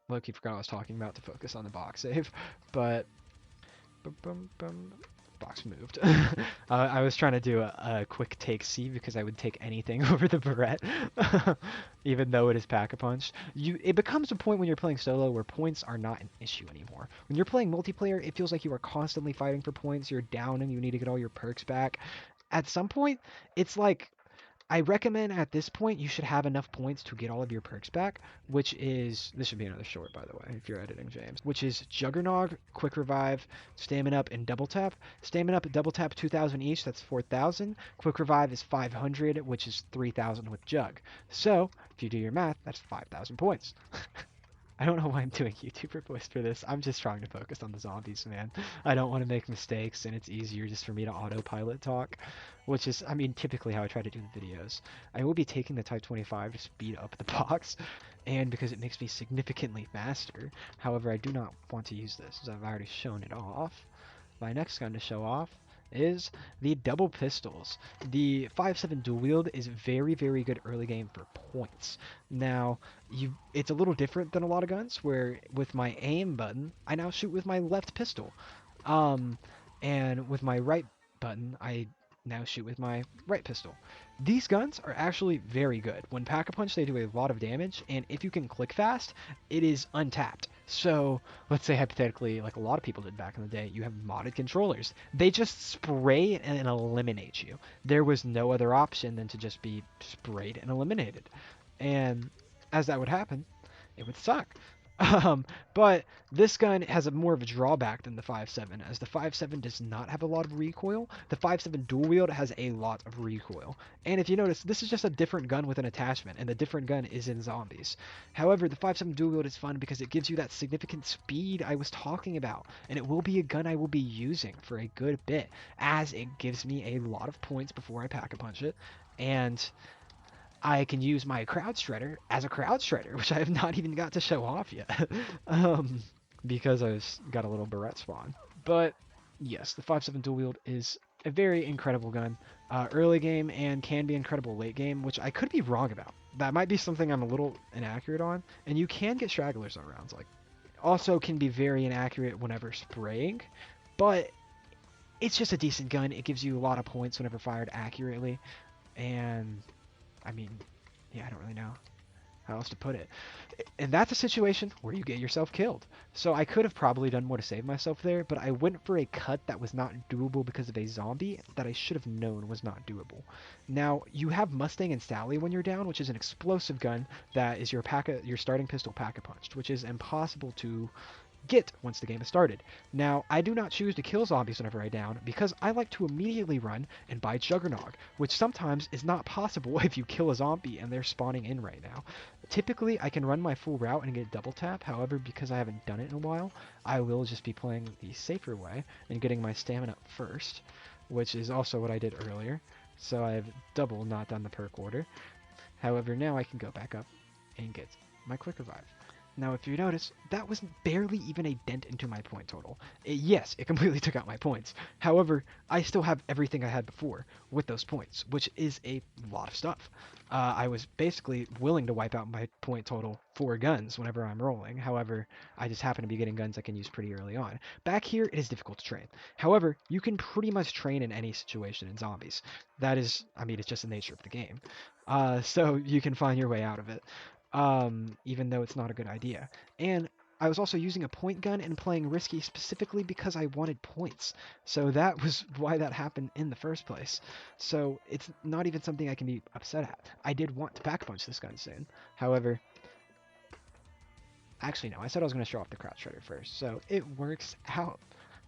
Loki forgot I was talking about to focus on the box save, but boom, boom, boom. Box moved. I was trying to do a quick take C because I would take anything over the Barrette, even though it is Pack-a-Punch. It becomes a point when you're playing solo where points are not an issue anymore. When you're playing multiplayer, it feels like you are constantly fighting for points. You're down and you need to get all your perks back. At some point, it's like I recommend at this point you should have enough points to get all of your perks back, which is, this should be another short by the way, if you're editing, James, which is Juggernog, Quick Revive, Stamina Up, and Double Tap. Stamina Up and Double Tap 2,000 each, that's 4,000. Quick Revive is 500, which is 3,000 with Jug. So, if you do your math, that's 5,000 points. I don't know why I'm doing YouTuber voice for this. I'm just trying to focus on the zombies, man. I don't want to make mistakes, and it's easier just for me to autopilot talk, which is, I mean, typically how I try to do the videos. I will be taking the Type 25 to speed up the box, and because it makes me significantly faster. However, I do not want to use this, as I've already shown it off. My next gun to show off is the double pistols. The 5.7 dual wield is very good early game for points. Now, it's a little different than a lot of guns, where with my aim button, I now shoot with my left pistol. And with my right button, I Now shoot with my right pistol. These guns are actually very good. When Pack-a-Punch, they do a lot of damage, and if you can click fast, it is untapped. So, let's say hypothetically, like a lot of people did back in the day, you have modded controllers. They just spray and eliminate you. There was no other option than to just be sprayed and eliminated. And as that would happen, it would suck. Um, but this gun has a more of a drawback than the 5.7, as the 5.7 does not have a lot of recoil. The 5.7 dual wield has a lot of recoil. And if you notice, this is just a different gun with an attachment, and the different gun is in zombies. However, the 5.7 dual wield is fun because it gives you that significant speed I was talking about, and it will be a gun I will be using for a good bit, as it gives me a lot of points before I pack-a-punch it, and I can use my crowd shredder as a crowd shredder, which I have not even got to show off yet, um, because got a little barrette spawn. But yes, the 5.7 dual wield is a very incredible gun, early game, and can be incredible late game, which I could be wrong about. That might be something I'm a little inaccurate on, and you can get stragglers on rounds. Like, also can be very inaccurate whenever spraying, but it's just a decent gun. It gives you a lot of points whenever fired accurately, and I mean, yeah, I don't really know how else to put it. And that's a situation where you get yourself killed. So I could have probably done more to save myself there, but I went for a cut that was not doable because of a zombie that I should have known was not doable. Now, you have Mustang and Sally when you're down, which is an explosive gun that is your starting pistol pack-a-punched, which is impossible to get once the game has started. Now, I do not choose to kill zombies whenever I down because I like to immediately run and buy Juggernog, which sometimes is not possible if you kill a zombie and they're spawning in right now. Typically, I can run my full route and get double tap, however, because I haven't done it in a while, I will just be playing the safer way and getting my stamina first, which is also what I did earlier. So I have double not done the perk order. However, now I can go back up and get my quick revive. Now, if you notice, that was barely even a dent into my point total. Yes, it completely took out my points. However, I still have everything I had before with those points, which is a lot of stuff. I was basically willing to wipe out my point total for guns whenever I'm rolling. However, I just happen to be getting guns I can use pretty early on. Back here, it is difficult to train. However, you can pretty much train in any situation in zombies. That is, I mean, it's just the nature of the game. So you can find your way out of it, even though it's not a good idea. And I was also using a point gun and playing risky specifically because I wanted points. So that was why that happened in the first place. So it's not even something I can be upset at. I did want to pack punch this gun soon. However, actually no, I said I was going to show off the crouch shredder first. So it works out.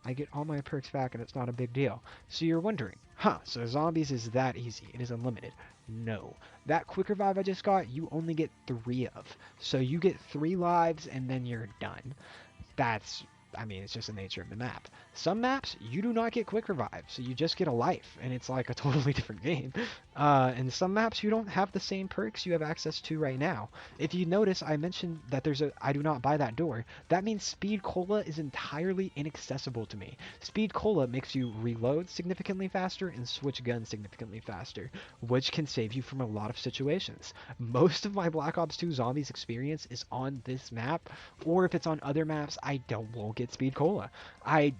I get all my perks back and it's not a big deal. So you're wondering, huh, so zombies is that easy. It is unlimited. No. That quick revive I just got, you only get 3 of. So you get 3 lives and then you're done. That's, I mean, it's just the nature of the map. Some maps, you do not get quick revive, so you just get a life, and it's like a totally different game. And some maps, you don't have the same perks you have access to right now. If you notice, I mentioned that I do not buy that door. That means Speed Cola is entirely inaccessible to me. Speed Cola makes you reload significantly faster and switch guns significantly faster, which can save you from a lot of situations. Most of my Black Ops 2 Zombies experience is on this map, or if it's on other maps, I won't get Speed Cola. I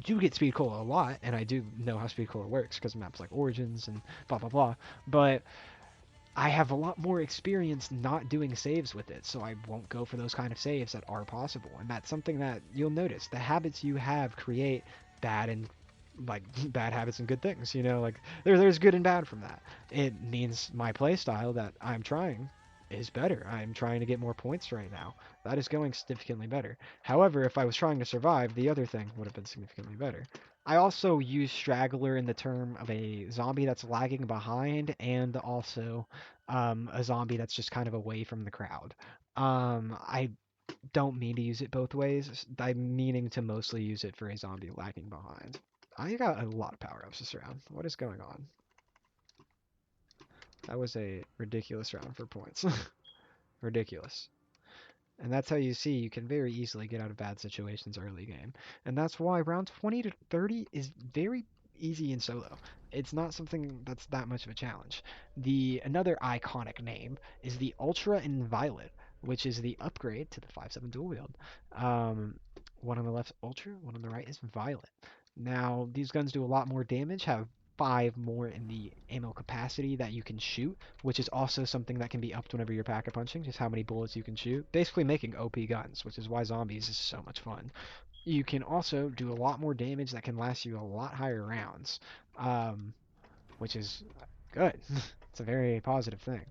do get Speed Cola a lot, and I do know how Speed Cola works because of maps like Origins and blah blah blah. But I have a lot more experience not doing saves with it, so I won't go for those kind of saves that are possible. And that's something that you'll notice. The habits you have create bad and like bad habits and good things. You know, like there's good and bad from that. It means my playstyle that I'm trying is better. I'm trying to get more points right now. That is going significantly better. However, if I was trying to survive, the other thing would have been significantly better. I also use straggler in the term of a zombie that's lagging behind and also a zombie that's just kind of away from the crowd. I don't mean to use it both ways. I'm meaning to mostly use it for a zombie lagging behind. I got a lot of power-ups this round. What is going on? That was a ridiculous round for points. Ridiculous. And that's how you see you can very easily get out of bad situations early game. And that's why round 20 to 30 is very easy in solo. It's not something that's that much of a challenge. Another iconic name is the Ultra in Violet, which is the upgrade to the 5.7 dual wield. One on the left Ultra, one on the right is Violet. Now, these guns do a lot more damage, have 5 more in the ammo capacity that you can shoot, which is also something that can be upped whenever you're pack-a-punching, just how many bullets you can shoot. Basically making OP guns, which is why zombies is so much fun. You can also do a lot more damage that can last you a lot higher rounds, um, which is good. It's a very positive thing.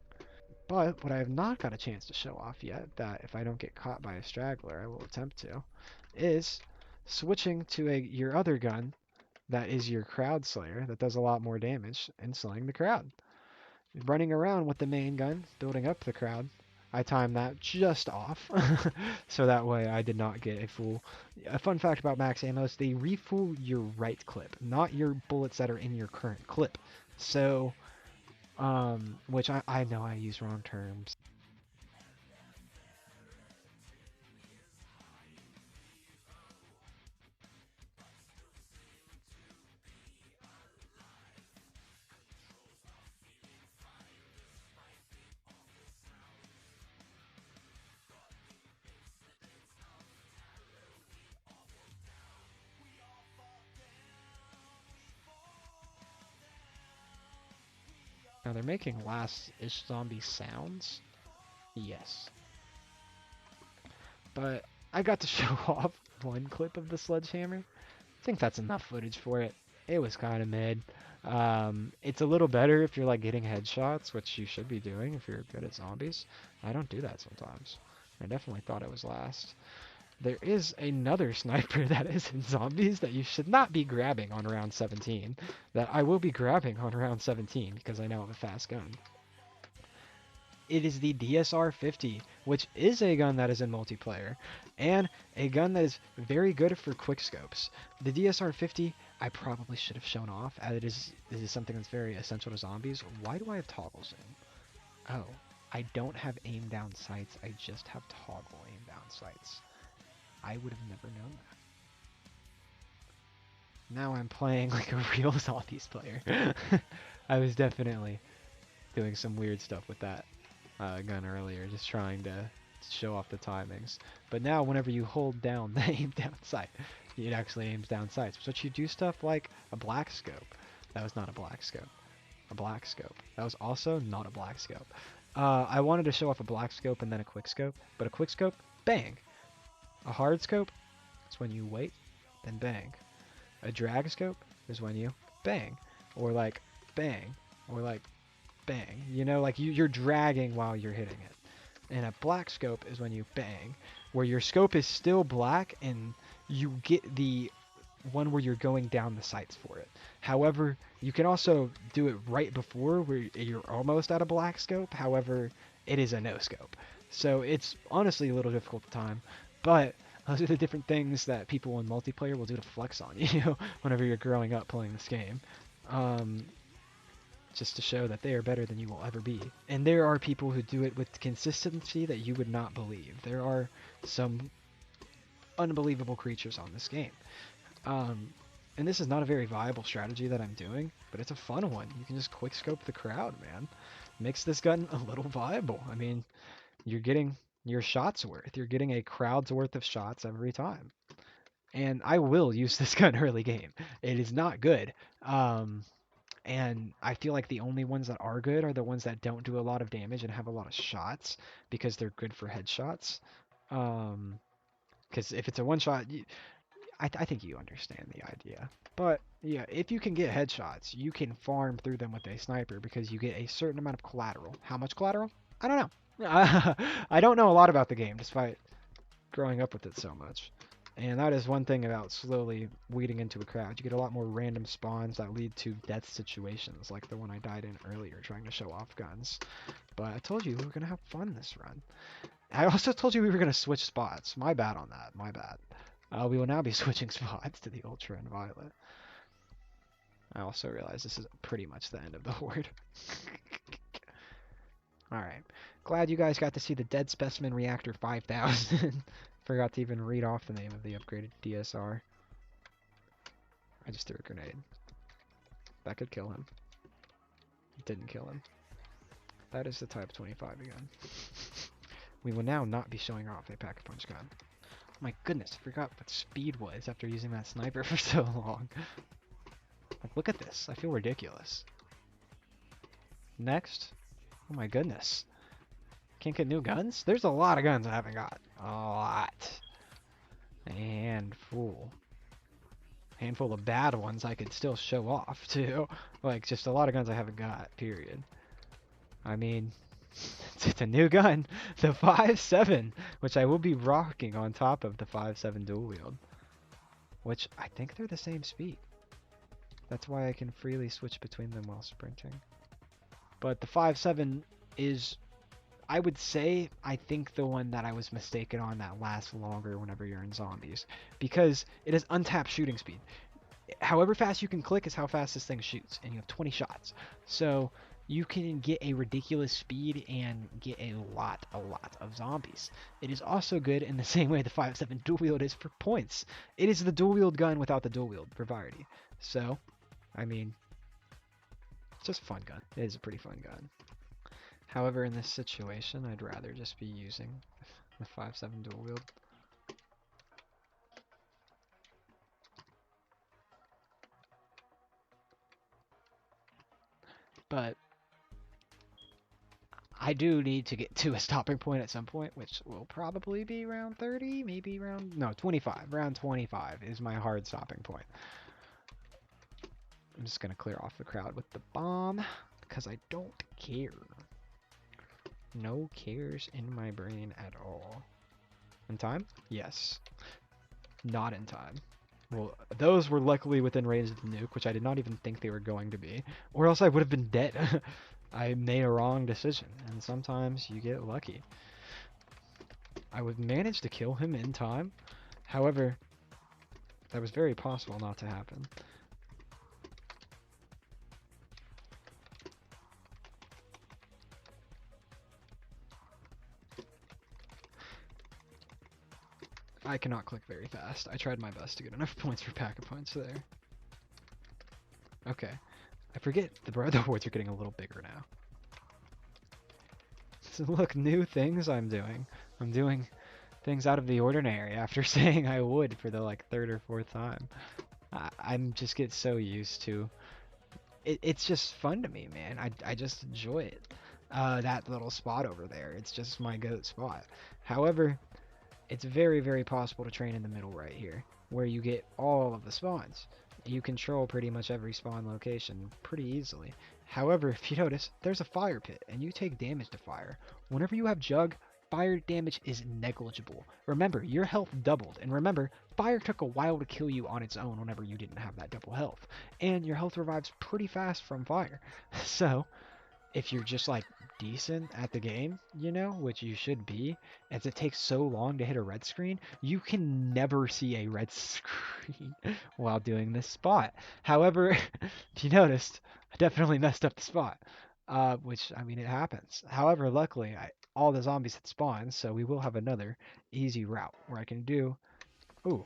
But what I have not got a chance to show off yet, that if I don't get caught by a straggler, I will attempt to, is switching to your other gun that is your crowd slayer that does a lot more damage and slaying the crowd. Running around with the main gun, building up the crowd. I timed that just off, so that way I did not get a full. A fun fact about max ammo is they refuel your right clip, not your bullets that are in your current clip. So, which I know I use wrong terms. Now they're making last-ish zombie sounds. Yes. But I got to show off one clip of the sledgehammer. I think that's enough footage for it. It was kind of mid. It's a little better if you're like getting headshots, which you should be doing if you're good at zombies. I don't do that sometimes. I definitely thought it was last. There is another sniper that is in zombies that you should not be grabbing on round 17. That I will be grabbing on round 17 because I now have a fast gun. It is the DSR-50, which is a gun that is in multiplayer, and a gun that is very good for quickscopes. The DSR-50, I probably should have shown off, as it is something that's very essential to zombies. Why do I have toggles in? Oh, I don't have aim down sights, I just have toggle aim down sights. I would have never known that. Now I'm playing like a real zombies player. I was definitely doing some weird stuff with that gun earlier, just trying to show off the timings. But now whenever you hold down the aim down sight, it actually aims down sights. So you do stuff like a black scope. That was not a black scope. A black scope. That was also not a black scope. I wanted to show off a black scope and then a quick scope, but a quick scope, bang. A hard scope, it's when you wait, then bang. A drag scope is when you bang, or like bang, or like bang. You know, like you're dragging while you're hitting it. And a black scope is when you bang, where your scope is still black and you get the one where you're going down the sights for it. However, you can also do it right before where you're almost at a black scope. However, it is a no scope. So it's honestly a little difficult to time, but those are the different things that people in multiplayer will do to flex on you whenever you're growing up playing this game. Just to show that they are better than you will ever be. And there are people who do it with consistency that you would not believe. There are some unbelievable creatures on this game. And this is not a very viable strategy that I'm doing, but it's a fun one. You can just quick scope the crowd, man. Makes this gun a little viable. I mean, you're getting your shots worth. You're getting a crowd's worth of shots every time. And I will use this gun early game. It is not good. And I feel like the only ones that are good are the ones that don't do a lot of damage and have a lot of shots because they're good for headshots. Because if it's a one shot, I think you understand the idea. But yeah, if you can get headshots, you can farm through them with a sniper because you get a certain amount of collateral. How much collateral? I don't know. I don't know a lot about the game despite growing up with it so much. And that is one thing about slowly weeding into a crowd. You get a lot more random spawns that lead to death situations, like the one I died in earlier trying to show off guns. But I told you we were going to have fun this run. I also told you we were going to switch spots. My bad on that. My bad. We will now be switching spots to the Ultra and Violet. I also realize this is pretty much the end of the Horde. Alright. Glad you guys got to see the Dead Specimen Reactor 5000. Forgot to even read off the name of the upgraded DSR. I just threw a grenade. That could kill him. It didn't kill him. That is the Type 25 again. We will now not be showing off a pack-a-punch gun. Oh my goodness, I forgot what speed was after using that sniper for so long. Like, look at this. I feel ridiculous. Next. Oh my goodness. Can't get new guns? There's a lot of guns I haven't got. A lot. A handful. Handful of bad ones I could still show off, too. Like, just a lot of guns I haven't got, period. I mean, it's a new gun. The 5.7, which I will be rocking on top of the 5.7 dual wield. Which, I think they're the same speed. That's why I can freely switch between them while sprinting. But the 5.7 is, I would say, I think the one that I was mistaken on that lasts longer whenever you're in zombies. Because it has untapped shooting speed. However fast you can click is how fast this thing shoots, and you have 20 shots. So you can get a ridiculous speed and get a lot of zombies. It is also good in the same way the 5.7 dual wield is for points. It is the dual wield gun without the dual wield for variety. So, I mean, it's just a fun gun. It is a pretty fun gun. However, in this situation, I'd rather just be using the 5.7 dual wield. But I do need to get to a stopping point at some point, which will probably be round 30, maybe round, no, 25. Round 25 is my hard stopping point. I'm just going to clear off the crowd with the bomb, because I don't care. No cares in my brain at all. In time? Yes. Not in time. Well, those were luckily within range of the nuke, which I did not even think they were going to be, or else I would have been dead. I made a wrong decision, and sometimes you get lucky. I would manage to kill him in time. However, that was very possible not to happen. I cannot click very fast. I tried my best to get enough points for Pack-a-Punch there. Okay. I forget the boards are getting a little bigger now. So look, new things I'm doing. I'm doing things out of the ordinary after saying I would for the like third or fourth time. I'm just get so used to it's just fun to me, man. I just enjoy it. That little spot over there, it's just my goat spot. However, it's very possible to train in the middle right here, where you get all of the spawns. You control pretty much every spawn location pretty easily. However, if you notice, there's a fire pit, and you take damage to fire. Whenever you have Jug, fire damage is negligible. Remember, your health doubled, and remember, fire took a while to kill you on its own whenever you didn't have that double health. And your health revives pretty fast from fire. So, if you're just like decent at the game, you know, which you should be, as it takes so long to hit a red screen, you can never see a red screen while doing this spot. However, if you noticed, I definitely messed up the spot, which, I mean, it happens. However, luckily, all the zombies had spawned, so we will have another easy route where I can do... Ooh,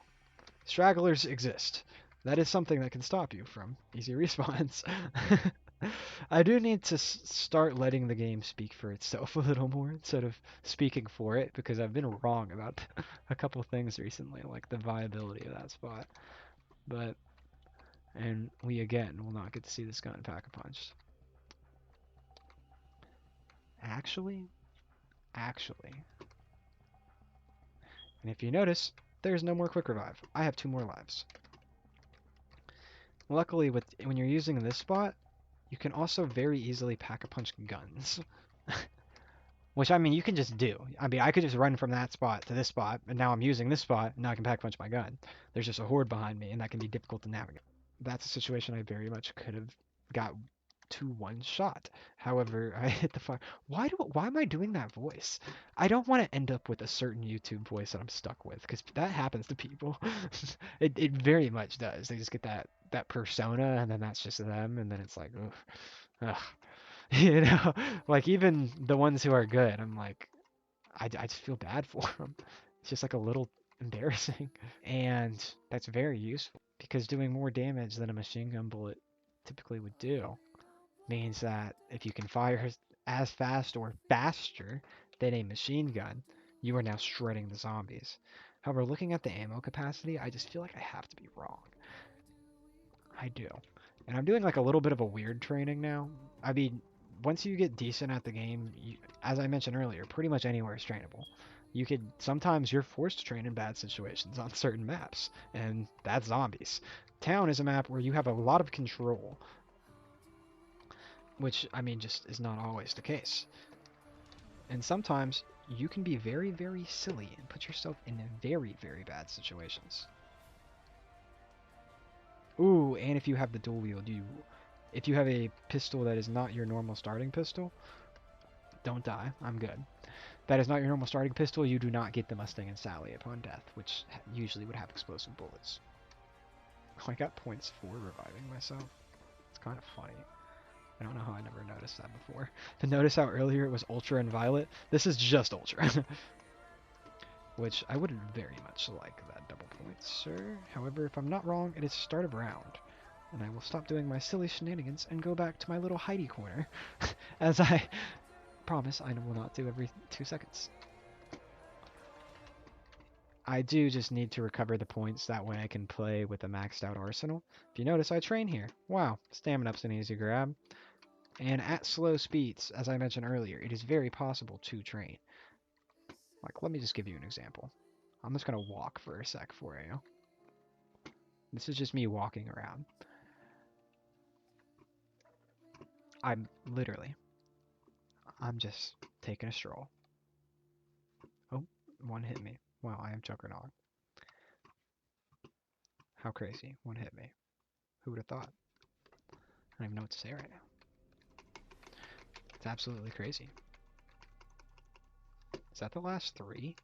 stragglers exist. That is something that can stop you from easy respawns. I do need to start letting the game speak for itself a little more instead of speaking for it, because I've been wrong about a couple things recently, like the viability of that spot. But, and we again will not get to see this gun Pack-a-Punch. Actually, and if you notice, there's no more quick revive. I have 2 more lives. Luckily, when you're using this spot, you can also very easily Pack-a-Punch guns. Which, I mean, you can just do. I mean, I could just run from that spot to this spot, and now I'm using this spot, and now I can Pack-a-Punch my gun. There's just a horde behind me, and that can be difficult to navigate. That's a situation I very much could have got to one shot. However, I hit the fire. Why am I doing that voice? I don't want to end up with a certain YouTube voice that I'm stuck with, because that happens to people. It very much does. They just get that persona, and then that's just them, and then it's like, ugh. You know, like even the ones who are good, I'm like, I just feel bad for them. It's just like a little embarrassing. And that's very useful because doing more damage than a machine gun bullet typically would do means that if you can fire as fast or faster than a machine gun, you are now shredding the zombies. However, looking at the ammo capacity, I just feel like I have to be wrong. I do. And I'm doing like a little bit of a weird training now. I mean, once you get decent at the game, as I mentioned earlier, pretty much anywhere is trainable. You could sometimes you're forced to train in bad situations on certain maps, and that's zombies. Town is a map where you have a lot of control, which I mean just is not always the case. And sometimes you can be very, very silly and put yourself in very, very bad situations. Ooh, and if you have the dual wield, if you have a pistol that is not your normal starting pistol, don't die. I'm good. That is not your normal starting pistol. You do not get the Mustang and Sally upon death, which usually would have explosive bullets. I got points for reviving myself. It's kind of funny. I don't know how I never noticed that before. To notice how earlier it was Ultra and Violet, this is just Ultra. Which I wouldn't very much like that double point, sir. However, if I'm not wrong, it is start of round. And I will stop doing my silly shenanigans and go back to my little hidey corner, as I promise I will not do every 2 seconds. I do just need to recover the points, that way I can play with a maxed out arsenal. If you notice, I train here. Wow, stamina up's an easy grab. And at slow speeds, as I mentioned earlier, it is very possible to train. Like, let me just give you an example. I'm just going to walk for a sec for you. This is just me walking around. I'm just taking a stroll. Oh, one hit me. Wow, I am Juggernaut. How crazy. One hit me. Who would have thought? I don't even know what to say right now. It's absolutely crazy. Is that the last 3?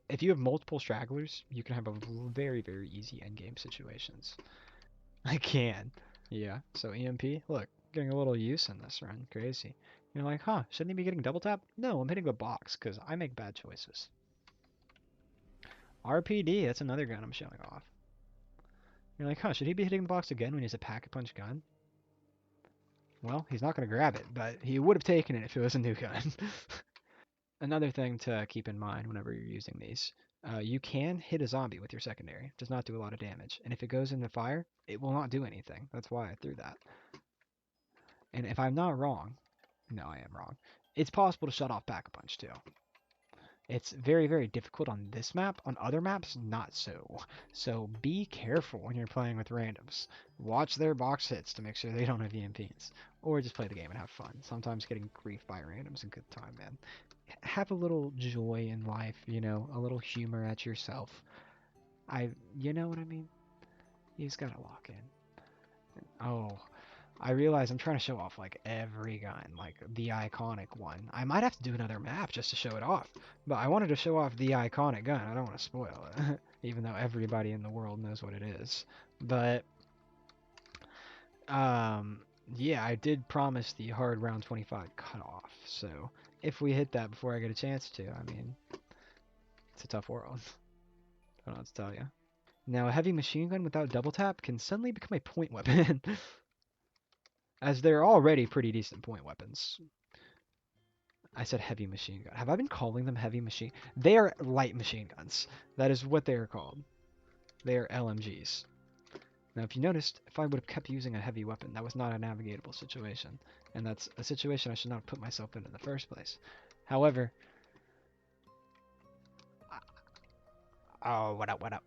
If you have multiple stragglers, you can have a very, very easy endgame situations. I can. Yeah, so EMP, look, getting a little use in this run. Crazy. You're like, huh, shouldn't he be getting double tap? No, I'm hitting the box, because I make bad choices. RPD, that's another gun I'm showing off. You're like, huh, should he be hitting the box again when he's a pack-a-punch gun? Well, he's not going to grab it, but he would have taken it if it was a new gun. Another thing to keep in mind whenever you're using these, you can hit a zombie with your secondary. It does not do a lot of damage. And if it goes into fire, it will not do anything. That's why I threw that. And if I'm not wrong, no, I am wrong. It's possible to shut off Pack-a-Punch too. It's very, very difficult on this map. On other maps, not so. So be careful when you're playing with randoms. Watch their box hits to make sure they don't have EMPs. Or just play the game and have fun. Sometimes getting grief by randoms is a good time, man. Have a little joy in life, you know, a little humor at yourself. You know what I mean? You just gotta lock in. Oh, I realize I'm trying to show off like every gun, like the iconic one. I might have to do another map just to show it off, but I wanted to show off the iconic gun. I don't want to spoil it, even though everybody in the world knows what it is. But um, yeah, I did promise the hard round 25 cutoff, so if we hit that before I get a chance to, I mean, it's a tough world. I don't know what to tell you. Now, a heavy machine gun without double tap can suddenly become a point weapon, as they're already pretty decent point weapons. I said heavy machine gun. Have I been calling them heavy machine? They are light machine guns. That is what they are called. They are LMGs. Now, if you noticed, if I would have kept using a heavy weapon, that was not a navigatable situation. And that's a situation I should not have put myself in the first place. However... Oh, what up, what up?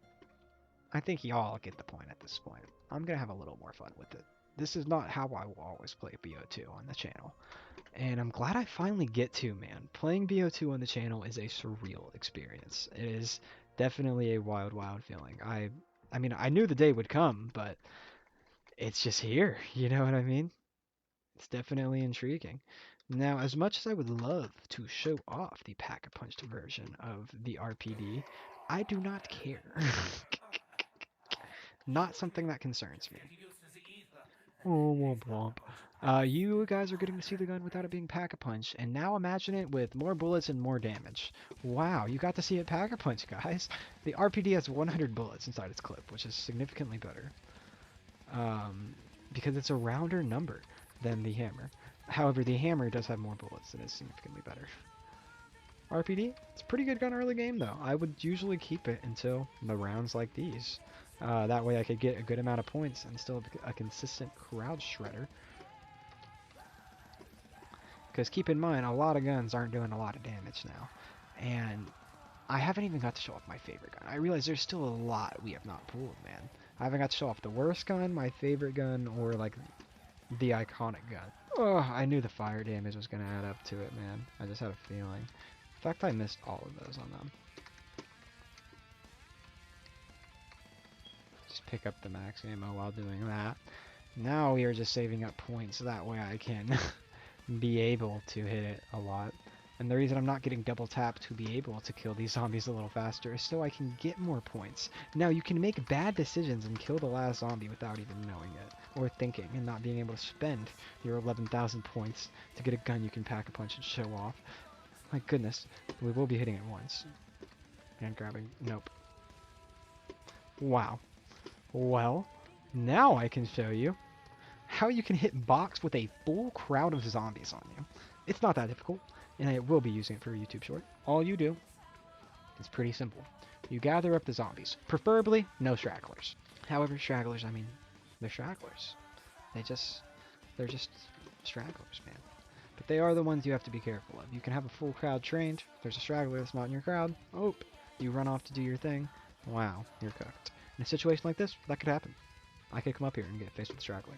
I think y'all get the point at this point. I'm going to have a little more fun with it. This is not how I will always play BO2 on the channel. And I'm glad I finally get to, man. Playing BO2 on the channel is a surreal experience. It is definitely a wild, wild feeling. I mean, I knew the day would come, but it's just here. You know what I mean? It's definitely intriguing. Now, as much as I would love to show off the pack-a-punched version of the RPD, I do not care. Not something that concerns me. Oh, womp womp. You guys are getting to see the gun without it being pack-a-punch, and now imagine it with more bullets and more damage. Wow, you got to see it pack-a-punch, guys. The RPD has 100 bullets inside its clip, which is significantly better. Because it's a rounder number than the hammer. However, the hammer does have more bullets and is significantly better. RPD, it's a pretty good gun early game, though. I would usually keep it until the rounds like these. That way I could get a good amount of points and still have a consistent crowd shredder. Because keep in mind, a lot of guns aren't doing a lot of damage now. And I haven't even got to show off my favorite gun. I realize there's still a lot we have not pulled, man. I haven't got to show off the worst gun, my favorite gun, or like the iconic gun. Oh, I knew the fire damage was going to add up to it, man. I just had a feeling. In fact, I missed all of those on them. Just pick up the max ammo while doing that. Now we are just saving up points, so that way I can be able to hit it a lot. And the reason I'm not getting double tap to be able to kill these zombies a little faster is so I can get more points. Now you can make bad decisions and kill the last zombie without even knowing it, or thinking, and not being able to spend your 11,000 points to get a gun you can pack a punch and show off. My goodness, we will be hitting it once. And grabbing, nope. Wow. Well, now I can show you how you can hit box with a full crowd of zombies on you. It's not that difficult, and I will be using it for a YouTube short. All you do is pretty simple. You gather up the zombies, preferably no stragglers. However, stragglers, I mean, they're stragglers. They're just stragglers, man. But they are the ones you have to be careful of. You can have a full crowd trained. If there's a straggler that's not in your crowd, oh, you run off to do your thing. Wow, you're cooked. In a situation like this, that could happen. I could come up here and get faced with a straggler.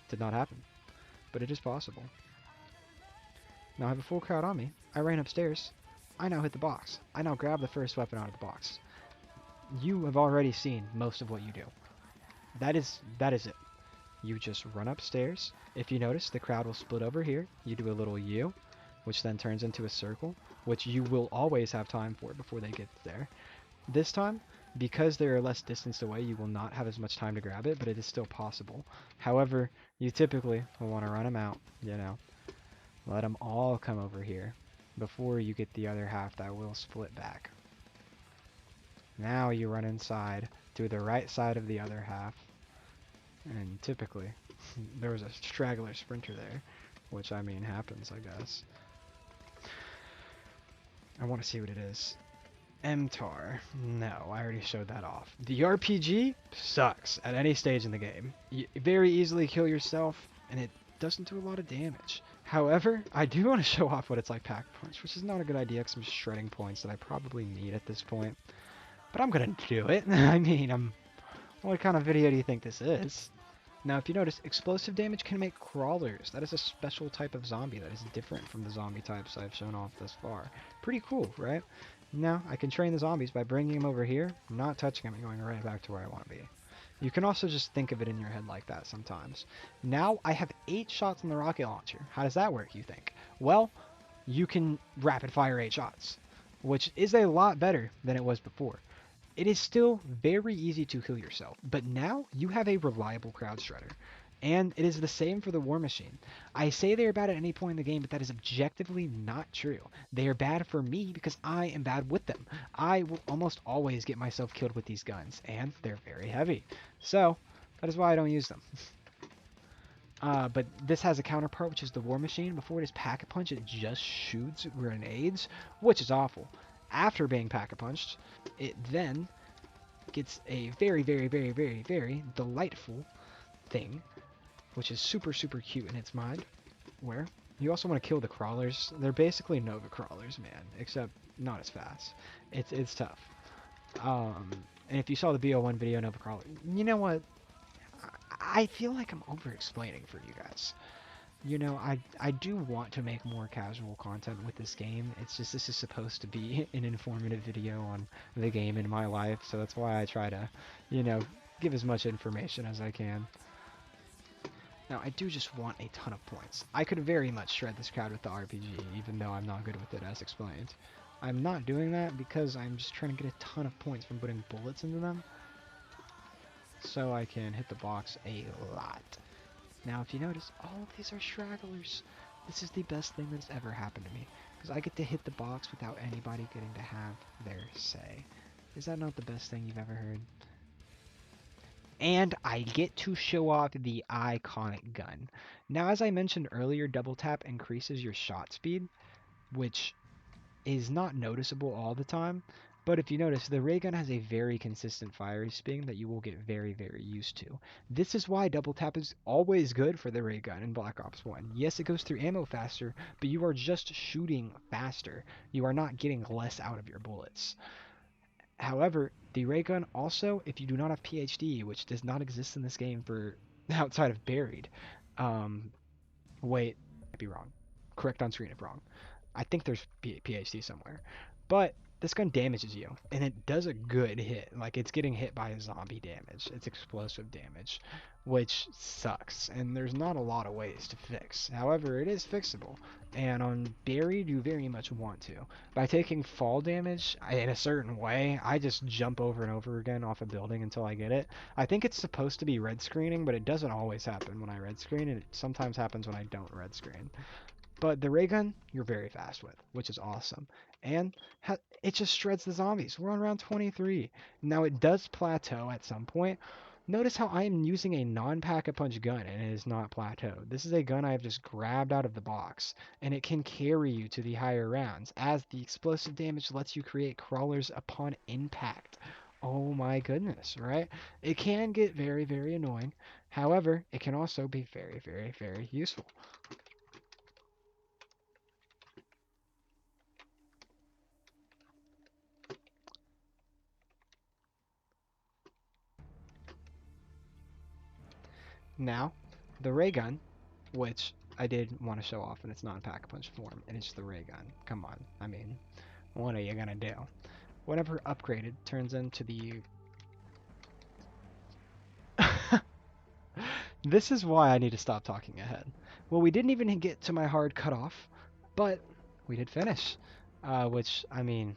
Did not happen, but it is possible. Now I have a full crowd on me. I ran upstairs. I now hit the box. I now grab the first weapon out of the box. You have already seen most of what you do. That is it. You just run upstairs. If you notice, the crowd will split over here. You do a little U, which then turns into a circle, which you will always have time for before they get there. This time, because they are less distance away, you will not have as much time to grab it, but it is still possible. However, you typically will want to run them out, you know. Let them all come over here before you get the other half that will split back. Now you run inside to the right side of the other half. And typically, there was a straggler sprinter there, which I mean happens, I guess. I want to see what it is. MTAR. No, I already showed that off. The RPG sucks at any stage in the game. You very easily kill yourself, and it doesn't do a lot of damage. However, I do want to show off what it's like pack punch, which is not a good idea because I'm just shredding points that I probably need at this point. But I'm gonna do it. I mean, what kind of video do you think this is? Now, if you notice, explosive damage can make crawlers. That is a special type of zombie that is different from the zombie types I've shown off thus far. Pretty cool, right? Now, I can train the zombies by bringing them over here, not touching them, and going right back to where I want to be. You can also just think of it in your head like that sometimes. Now, I have 8 shots on the rocket launcher. How does that work, you think? Well, you can rapid fire 8 shots, which is a lot better than it was before. It is still very easy to kill yourself, but now you have a reliable crowd shredder. And it is the same for the War Machine. I say they are bad at any point in the game, but that is objectively not true. They are bad for me because I am bad with them. I will almost always get myself killed with these guns, and they're very heavy. So, that is why I don't use them. But this has a counterpart, which is the War Machine. Before it is Pack-a-Punch, it just shoots grenades, which is awful. After being Pack-a-Punched, it then gets a very, very, very, very, very delightful thing, which is super, super cute in its mind, where you also want to kill the crawlers. They're basically Nova crawlers, man, except not as fast. It's tough. And if you saw the BO1 video, Nova crawler, you know what? I feel like I'm over-explaining for you guys. You know, I do want to make more casual content with this game. It's just this is supposed to be an informative video on the game in my life, so that's why I try to, you know, give as much information as I can. Now, I do just want a ton of points. I could very much shred this crowd with the RPG, even though I'm not good with it, as explained. I'm not doing that because I'm just trying to get a ton of points from putting bullets into them, so I can hit the box a lot. Now, if you notice, all of these are stragglers. This is the best thing that's ever happened to me, because I get to hit the box without anybody getting to have their say. Is that not the best thing you've ever heard? And I get to show off the iconic gun. Now, as I mentioned earlier, double tap increases your shot speed, which is not noticeable all the time, But if you notice, the ray gun has a very consistent firing speed that you will get very, very used to. This is why double tap is always good for the ray gun in Black Ops 1. Yes, it goes through ammo faster, but you are just shooting faster. You are not getting less out of your bullets. However, the ray gun also, if you do not have PhD, which does not exist in this game for outside of buried, um, wait, I'd be wrong. Correct on screen if wrong. I think there's PhD somewhere. But this gun damages you, and it does a good hit. Like, it's getting hit by a zombie damage. It's explosive damage, which sucks. And there's not a lot of ways to fix. However, it is fixable. And on buried, you very much want to. By taking fall damage in a certain way, I just jump over and over again off a building until I get it. I think it's supposed to be red screening, but it doesn't always happen when I red screen, and it sometimes happens when I don't red screen. But the ray gun, you're very fast with, which is awesome. And it just shreds the zombies. We're on round 23. Now it does plateau at some point. Notice how I am using a non-pack-a-punch gun and it is not plateaued. This is a gun I have just grabbed out of the box, and it can carry you to the higher rounds, as the explosive damage lets you create crawlers upon impact. Oh my goodness, right? It can get very, very annoying. However, it can also be very, very, very useful. Now, the ray gun, which I did want to show off in its non-pack-a-punch form, and it's the ray gun. Come on, I mean, what are you gonna do? Whenever upgraded, turns into the... This is why I need to stop talking ahead. Well, we didn't even get to my hard cutoff, but we did finish. Which, I mean,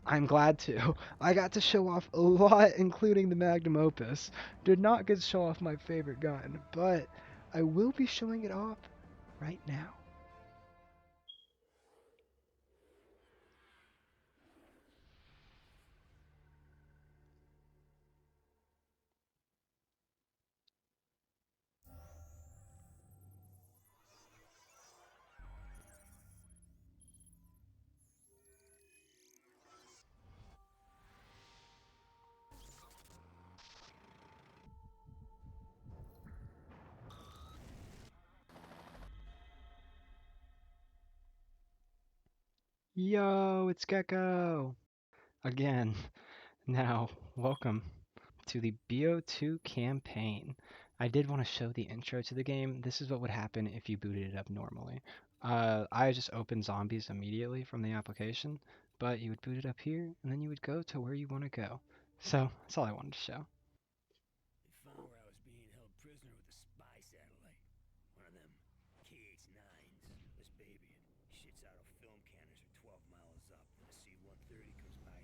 I'm glad to. I got to show off a lot, including the Magnum Opus. Did not get to show off my favorite gun, but I will be showing it off right now. Yo, it's Gecko! Again. Now, welcome to the BO2 campaign. I did want to show the intro to the game. This is what would happen if you booted it up normally. I just opened zombies immediately from the application, but you would boot it up here, and then you would go to where you want to go. So, that's all I wanted to show. They found where I was being held prisoner with a spy satellite. One of them KH-9s. This baby, it shits out a film canister 12 miles up. When a C-130 comes by,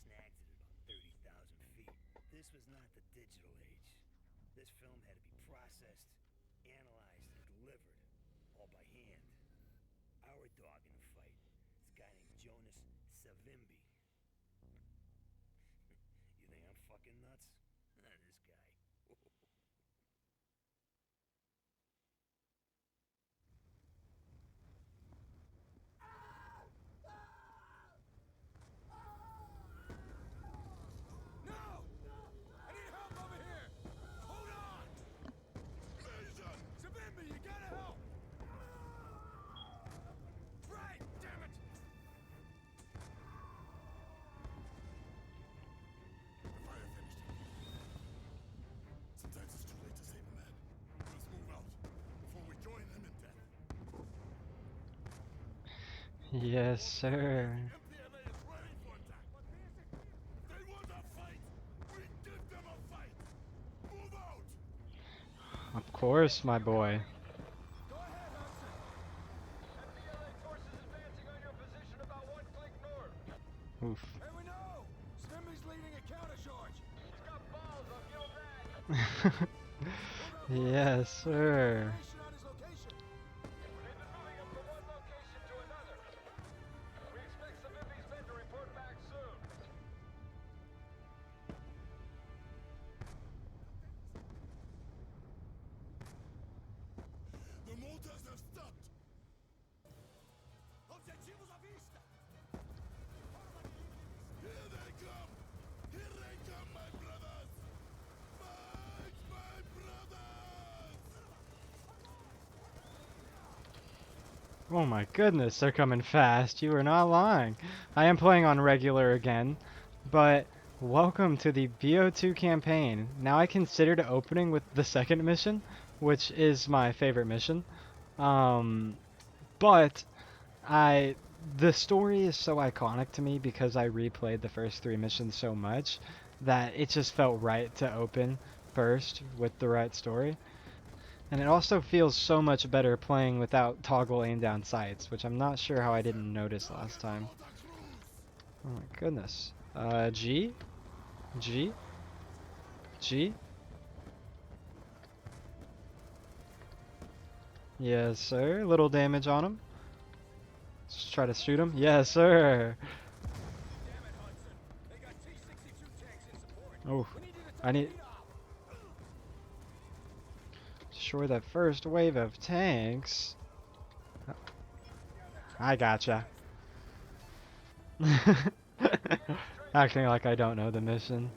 snags it at about 30,000 feet. This was not the digital age. This film had to be processed, analyzed, and delivered, all by hand. Our dog in the fight is a guy named Jonas Savimbi. You think I'm fucking nuts? This guy. No! I need help over here! Hold on! Mason! Savimbi, you gotta help! Right, damn it! The fire finished him. Sometimes it's too late to save a man. Let's move out before we join them in death. Yes, sir. MPLA is ready for attack. They want a fight. We give them a fight. Move out. Of course, my boy. Go ahead, Hudson. MPLA forces advancing on your position about 1 click north. Oof. Hey, we know. Stimby's leading a countercharge. He's got balls, I'll give him that. Yes, sir. Information on his location. They've been moving him from one location to another. We expect Savimbi's men to report back soon. The mortars have stopped. Objetivo à vista. Oh my goodness, they're coming fast. You are not lying. I am playing on regular again, but welcome to the BO2 campaign. Now I considered opening with the second mission, which is my favorite mission. Um, but I the story is so iconic to me because I replayed the first three missions so much that it just felt right to open first with the right story. And it also feels so much better playing without toggle aim down sights, which I'm not sure how I didn't notice last time. Oh my goodness. G? G? G? Yes, sir. Little damage on him. Let's try to shoot him. Yes, sir. Oh, I need destroy that first wave of tanks. I gotcha. Acting like I don't know the mission.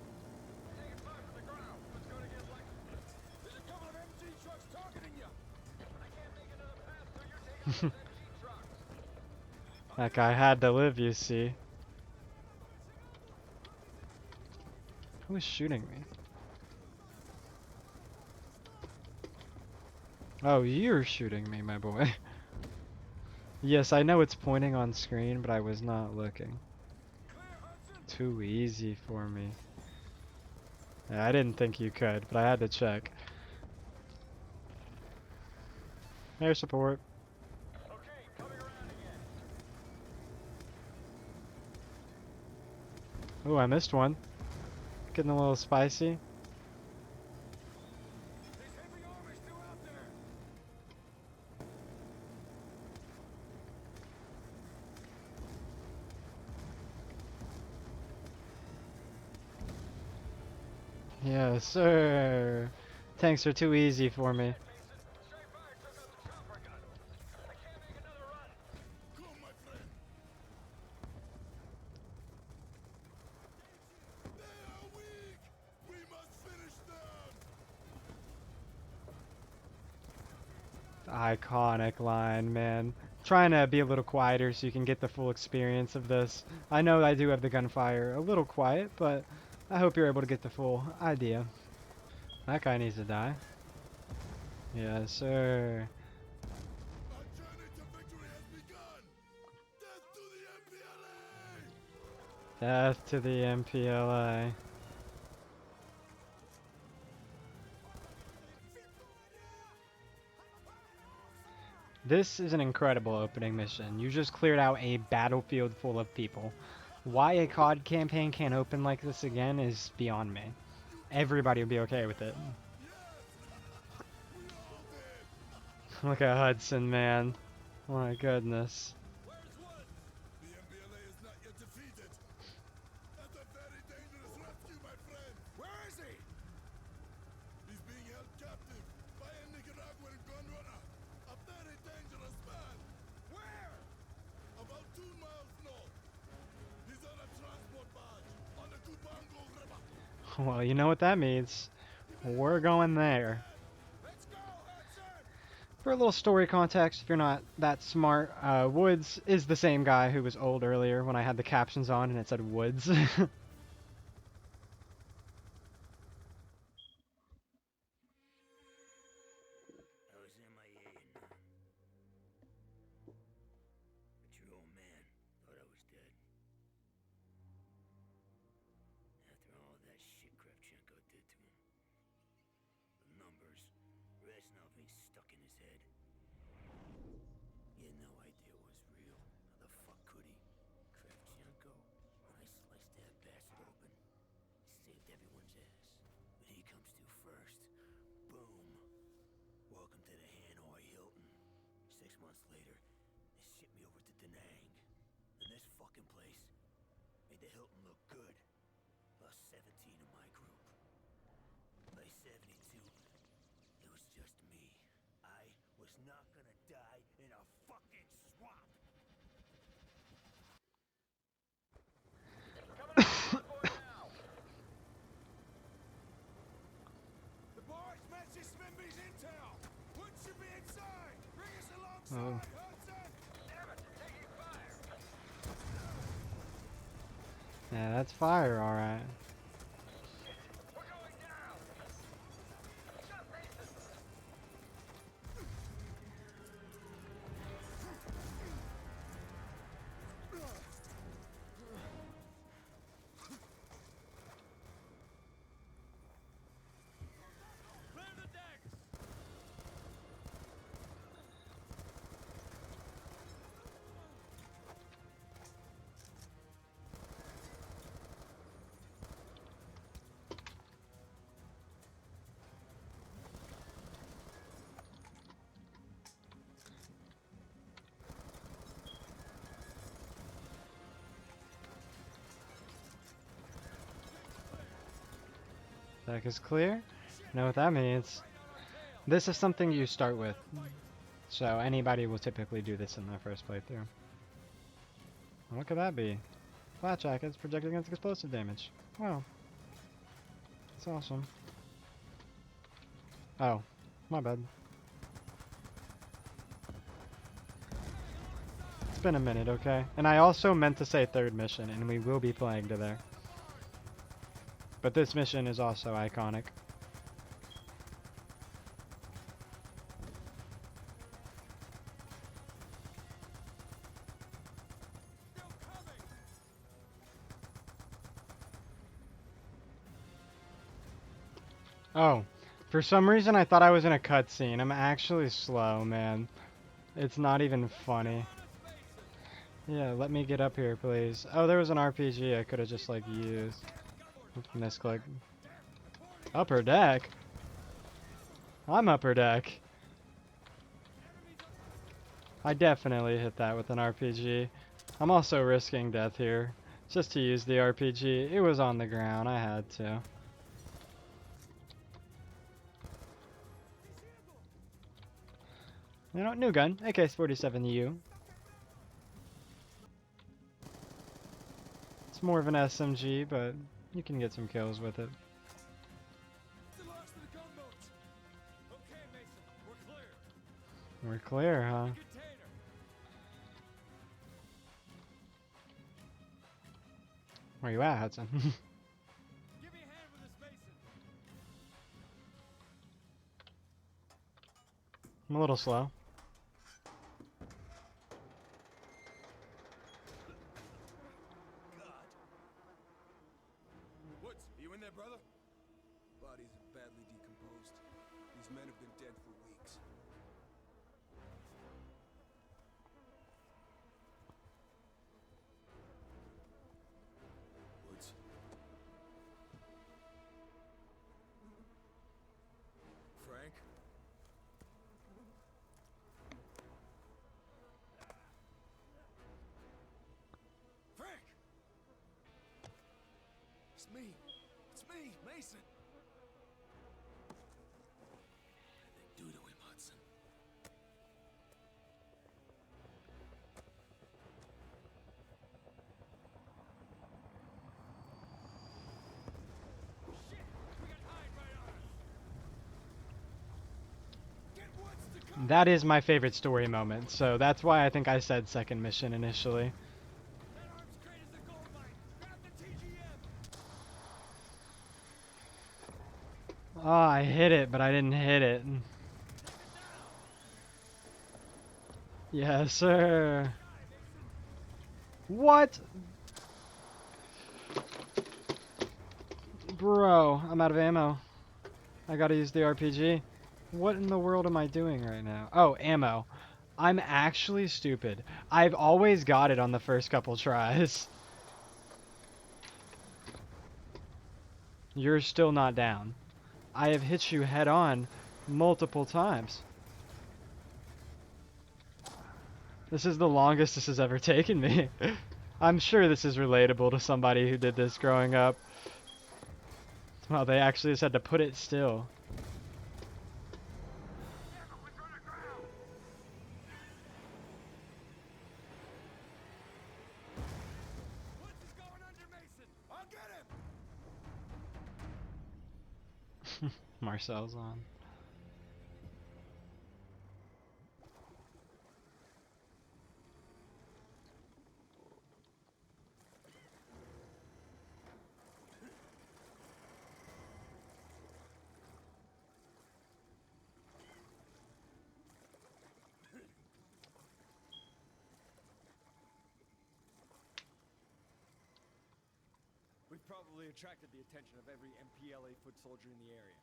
That guy had to live, you see. Who is shooting me? Oh, you're shooting me, my boy. Yes, I know it's pointing on screen, but I was not looking. Too easy for me. Yeah, I didn't think you could, but I had to check. Air support. Ooh, I missed one. Getting a little spicy. Yes, sir. Tanks are too easy for me. Iconic line, man. Trying to be a little quieter so you can get the full experience of this. I know I do have the gunfire a little quiet, but I hope you're able to get the full idea. That guy needs to die. Yes, sir. Death to the MPLA. This is an incredible opening mission. You just cleared out a battlefield full of people. Why a COD campaign can't open like this again is beyond me. Everybody would be okay with it. Look at Hudson, man. My goodness. Well, you know what that means. We're going there. For a little story context, if you're not that smart, Woods is the same guy who was old earlier when I had the captions on and it said Woods. I was MIA and but your old man thought I was dead. After all that shit Kravchenko did to him. The numbers, Reznov being stuck in his head. He had no idea it was real. How the fuck could he? Kravchenko, when I sliced that bastard open, saved everyone's ass. But he comes to first. Boom. Welcome to the Hanoi Hilton. 6 months later, they shipped me over to Da Nang. And this fucking place made the Hilton look good. Lost 17 of my group. By 72, it was just me. I was not gonna die in a fucking swamp. The boys matches Smimby's intel. Wood should be inside. Bring us Oh, alongside, Hudson. Yeah, that's fire, alright. We're going down! Shut Mason! Clear the deck! Deck is clear. Know what that means. This is something you start with, so anybody will typically do this in their first playthrough. What could that be? Flat jackets protect against explosive damage. Wow. That's awesome. Oh, my bad. It's been a minute, okay? And I also meant to say third mission, and we will be playing to there. But this mission is also iconic. Oh, for some reason I thought I was in a cutscene. I'm actually slow, man. It's not even funny. Yeah, let me get up here, please. Oh, there was an RPG I could have just, like, used. Misclick. Upper deck? I'm upper deck. I definitely hit that with an RPG. I'm also risking death here. Just to use the RPG. It was on the ground. I had to. You know, new gun. AK-47U. It's more of an SMG, but you can get some kills with it. Okay, Mason, we're clear. We're clear, huh? Container. Where you at, Hudson? Give me a hand with this, Mason. I'm a little slow. God. Woods, are you in there, brother? Bodies are badly decomposed. These men have been dead for weeks. Woods. Frank? Frank! It's me. It's me, Mason. What did they do to him, Hudson? Shit! We got Hyde right on us! Get Woods to come! That is my favorite story moment, so that's why I think I said second mission initially. That arms crate is the gold mine! Grab the TGM! Oh, I hit it, but I didn't hit it. Yes, sir. What? Bro, I'm out of ammo. I gotta use the RPG. What in the world am I doing right now? Oh, ammo. I'm actually stupid. I've always got it on the first couple tries. You're still not down. I have hit you head on multiple times. This is the longest this has ever taken me. I'm sure this is relatable to somebody who did this growing up. Well, they actually just had to put it still. Woods is going under Mason! I'll get him! Marcel's on. probably attracted the attention of every MPLA foot soldier in the area.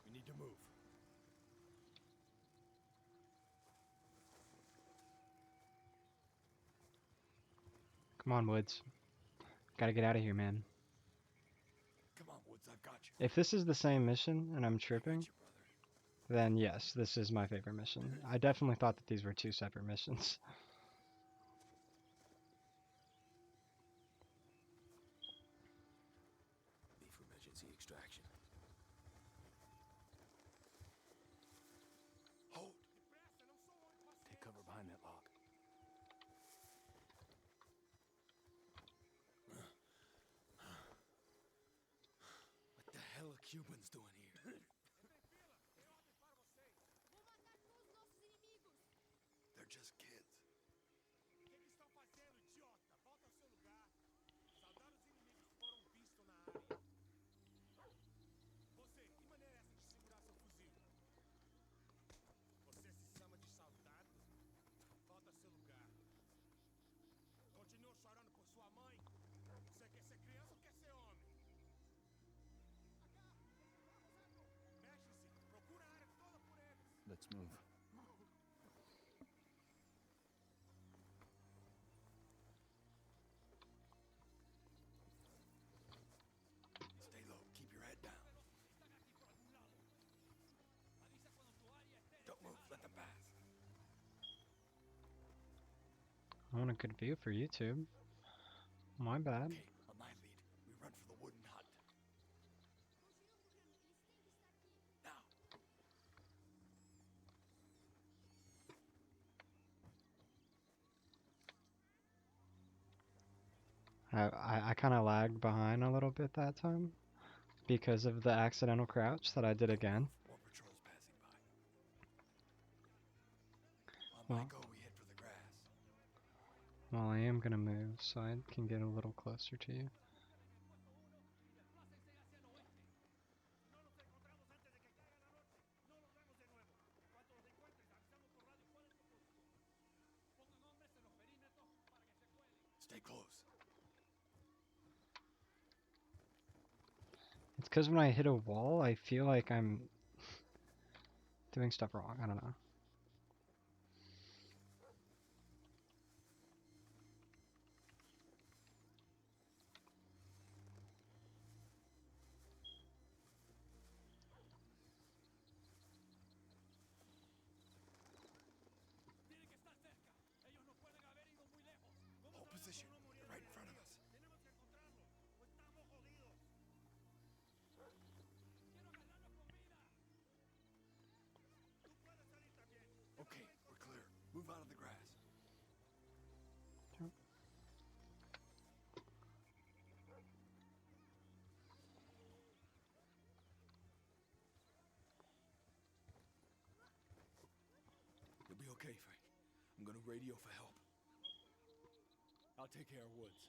We need to move. Come on, Woods. Gotta get out of here, man. Come on, Woods, I've got you. If this is the same mission and I'm I got tripping, you, brother. then yes, this is my favorite mission. I definitely thought that these were two separate missions. Leave for emergency extraction. Hold! Take cover behind that log. What the hell are Cubans doing here? They're just kids. Let's move. Stay low. Keep your head down. Don't move. Let them pass. I want a good view for YouTube. My bad. Okay, on my lead. We run for the wooden hut. Now. I kind of lagged behind a little bit that time because of the accidental crouch that I did again. More patrols passing by. On my Well, go, we head for the grass. well, I am gonna move so I can get a little closer to you. Stay close. It's because when I hit a wall, I feel like I'm doing stuff wrong. I don't know. Hold position. They're right in front of us. Okay, we're clear. Move out of the grass. You'll be okay, Frank. I'm gonna radio for help. I'll take care of Woods.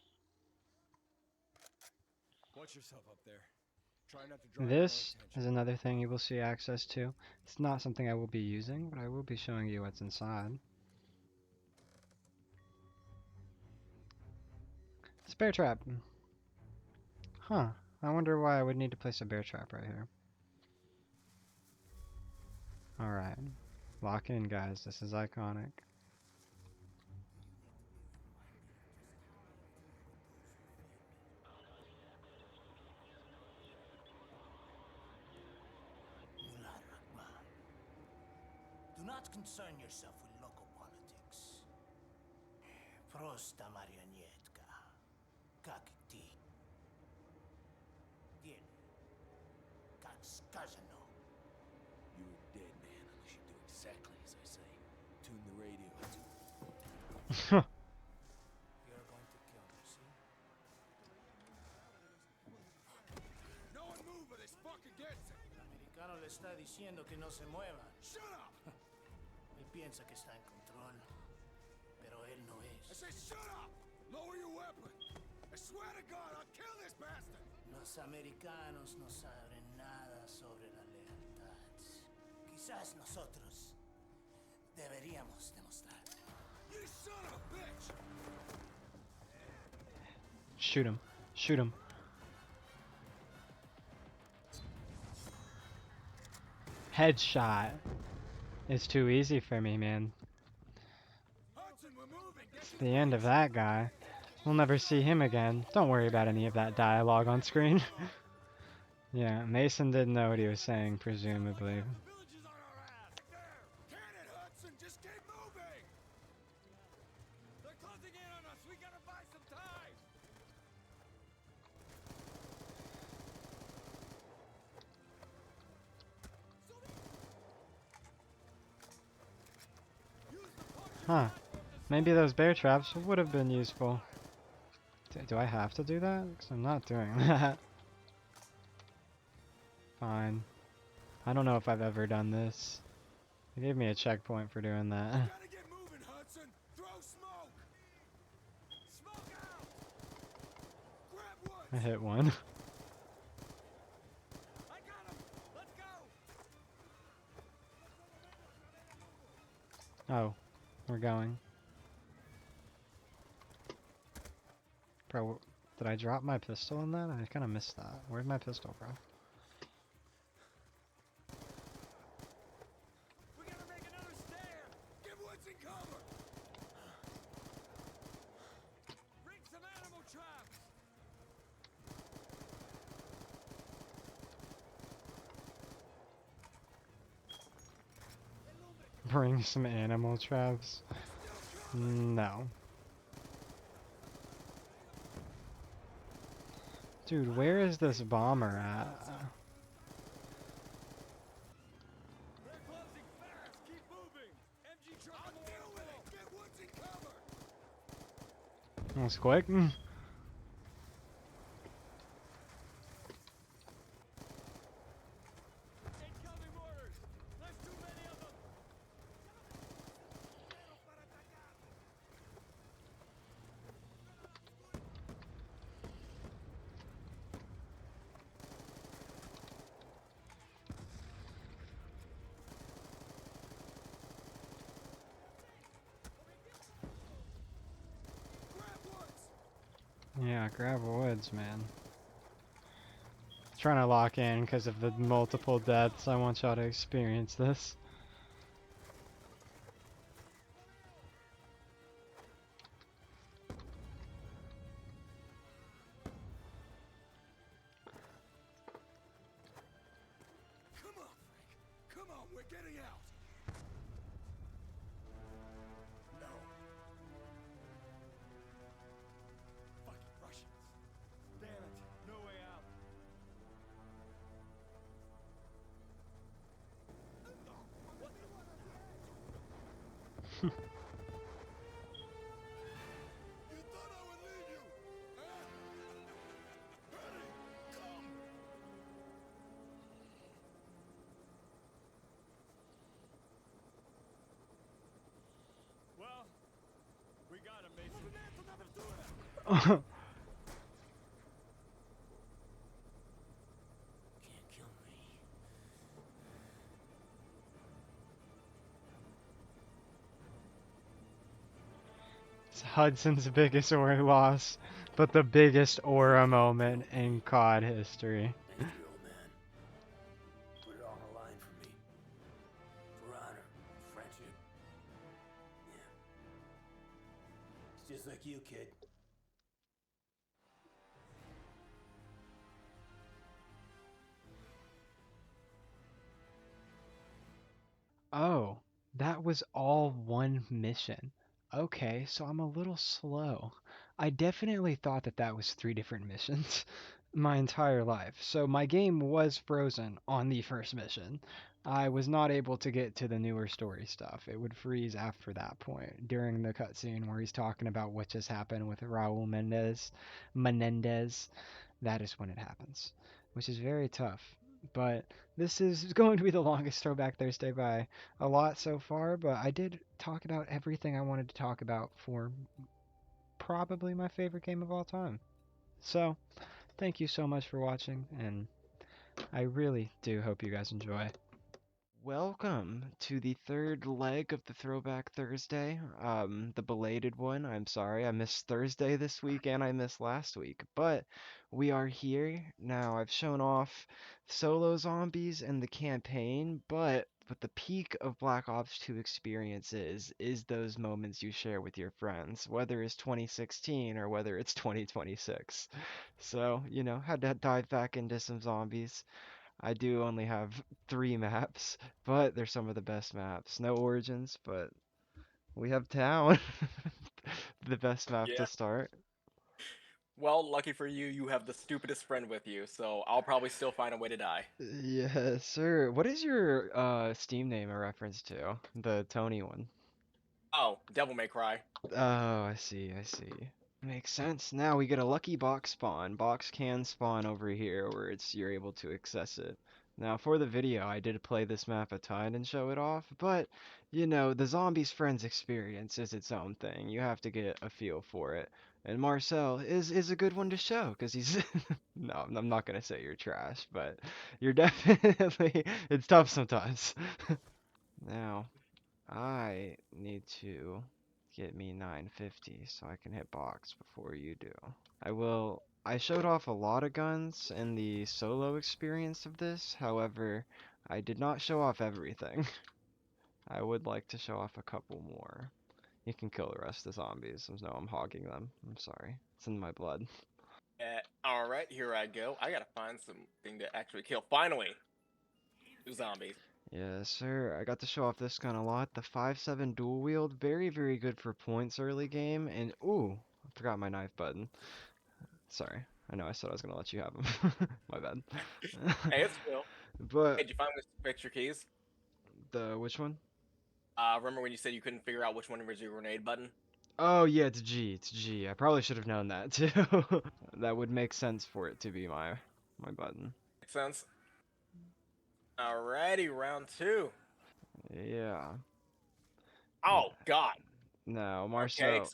Watch yourself up there. Try not to draw any more This attention. is another thing you will see access to. It's not something I will be using, but I will be showing you what's inside. It's a bear trap. Huh. I wonder why I would need to place a bear trap right here. Alright. Lock in, guys. This is iconic. Do not concern yourself with local politics. Prosta marionetka. Как ты? Bien. Как сказано. You're a dead man unless you do exactly as I say. Tune the radio to... You're going to kill me, see? No one move or this fucker gets it! El americano le está diciendo que no se mueva. Shut up! Él piensa que está en control, pero él no I es. say shut up! Lower your weapon! I swear to God, I'll kill this bastard! Los americanos no saben nada sobre la lealtad. Quizás nosotros deberíamos demostrar. You son of a bitch! Shoot him. Shoot him. Headshot. It's too easy for me, man. Hudson, we're moving. Get It's to the the end of bridge. that guy. We'll never see him again. Don't worry about any of that dialogue on screen. Yeah, Mason didn't know what he was saying, presumably. The village is on our ass. Back there. Can it, Hudson? Just keep moving. They're closing in on us. We gotta buy some time. Use the puncture Huh. platform to Maybe slow those them bear down. traps would have been useful. Do I have to do that? Because I'm not doing that. Fine. I don't know if I've ever done this. They gave me a checkpoint for doing that. Gotta get moving, Hudson. Throw smoke. Smoke out. Grab I Woods. hit one. I got him. Let's go. Oh, we're going. Bro, did I drop my pistol in that? I kind of missed that. Where'd my pistol, bro? We gotta make another stand. Give Woods in cover. Bring some animal traps. Bring some animal traps? No. Dude, where is this bomber at? They're closing fast. Keep moving. MG truck on the wall. Get Woods in cover. That was quick. Incoming orders. There's too many of them. Grab Woods. Yeah, grab Woods, man. Trying to lock in because of the multiple deaths. I want y'all to experience this. Come on, Frank. Come on, we're getting out. No. Fucking Russians. Damn it. No way out. What the? You thought I would leave you? Huh? Eddie, come! Well, we got him, Mason. Can't kill me. It's Hudson's biggest Aura loss, but the biggest Aura moment in COD history. Thank you, old man. Put it all on the line for me. For honor, friendship. Yeah. It's just like you, kid. Oh, that was all one mission. Okay, so I'm a little slow. I definitely thought that that was three different missions my entire life. So my game was frozen on the first mission. I was not able to get to the newer story stuff. It would freeze after that point during the cutscene where he's talking about what just happened with Raul Menendez. That is when it happens, which is very tough. But this is going to be the longest Throwback Thursday by a lot so far, but I did talk about everything I wanted to talk about for probably my favorite game of all time. So, thank you so much for watching, and I really do hope you guys enjoy. Welcome to the third leg of the Throwback Thursday, the belated one. I'm sorry, I missed Thursday this week and I missed last week, but we are here now. I've shown off solo zombies and the campaign, but what the peak of Black Ops 2 experiences is those moments you share with your friends, whether it's 2016 or whether it's 2026. So, had to dive back into some zombies. I do only have 3 maps, but they're some of the best maps. No origins, but we have town. The best map Yeah. to start. Well, lucky for you, you have the stupidest friend with you, so I'll probably still find a way to die. Yes, sir. What is your Steam name a reference to? The Tony one. Oh, Devil May Cry. Oh, I see, I see. Makes sense. Now we get a lucky box spawn. Box can spawn over here where you're able to access it. Now for the video, I did play this map a ton and show it off, but the Zombies Friends experience is its own thing. You have to get a feel for it. And Marcel is a good one to show because he's no, I'm not gonna say you're trash, but you're definitely it's tough sometimes. Now, I need to get me 950 so I can hit box before you do. I showed off a lot of guns in the solo experience of this, however, I did not show off everything. I would like to show off a couple more. You can kill the rest of the zombies. No, I'm hogging them. I'm sorry. It's in my blood. Alright, here I go. I gotta find something to actually kill. Finally! Two zombies. Yes, sir. I got to show off this gun a lot. The 5.7 dual wield, very, very good for points early game. And ooh, I forgot my knife button. Sorry. I know I said I was gonna let you have them. My bad. Hey, it's chill. Hey, But did you find the picture keys? the which one? Remember when you said you couldn't figure out which one was your grenade button? Oh yeah, it's G. It's G. I probably should have known that too. That would make sense for it to be my button. Makes sense. Alrighty, round two. Yeah. N- Oh, God. Now, Okay. Marcel,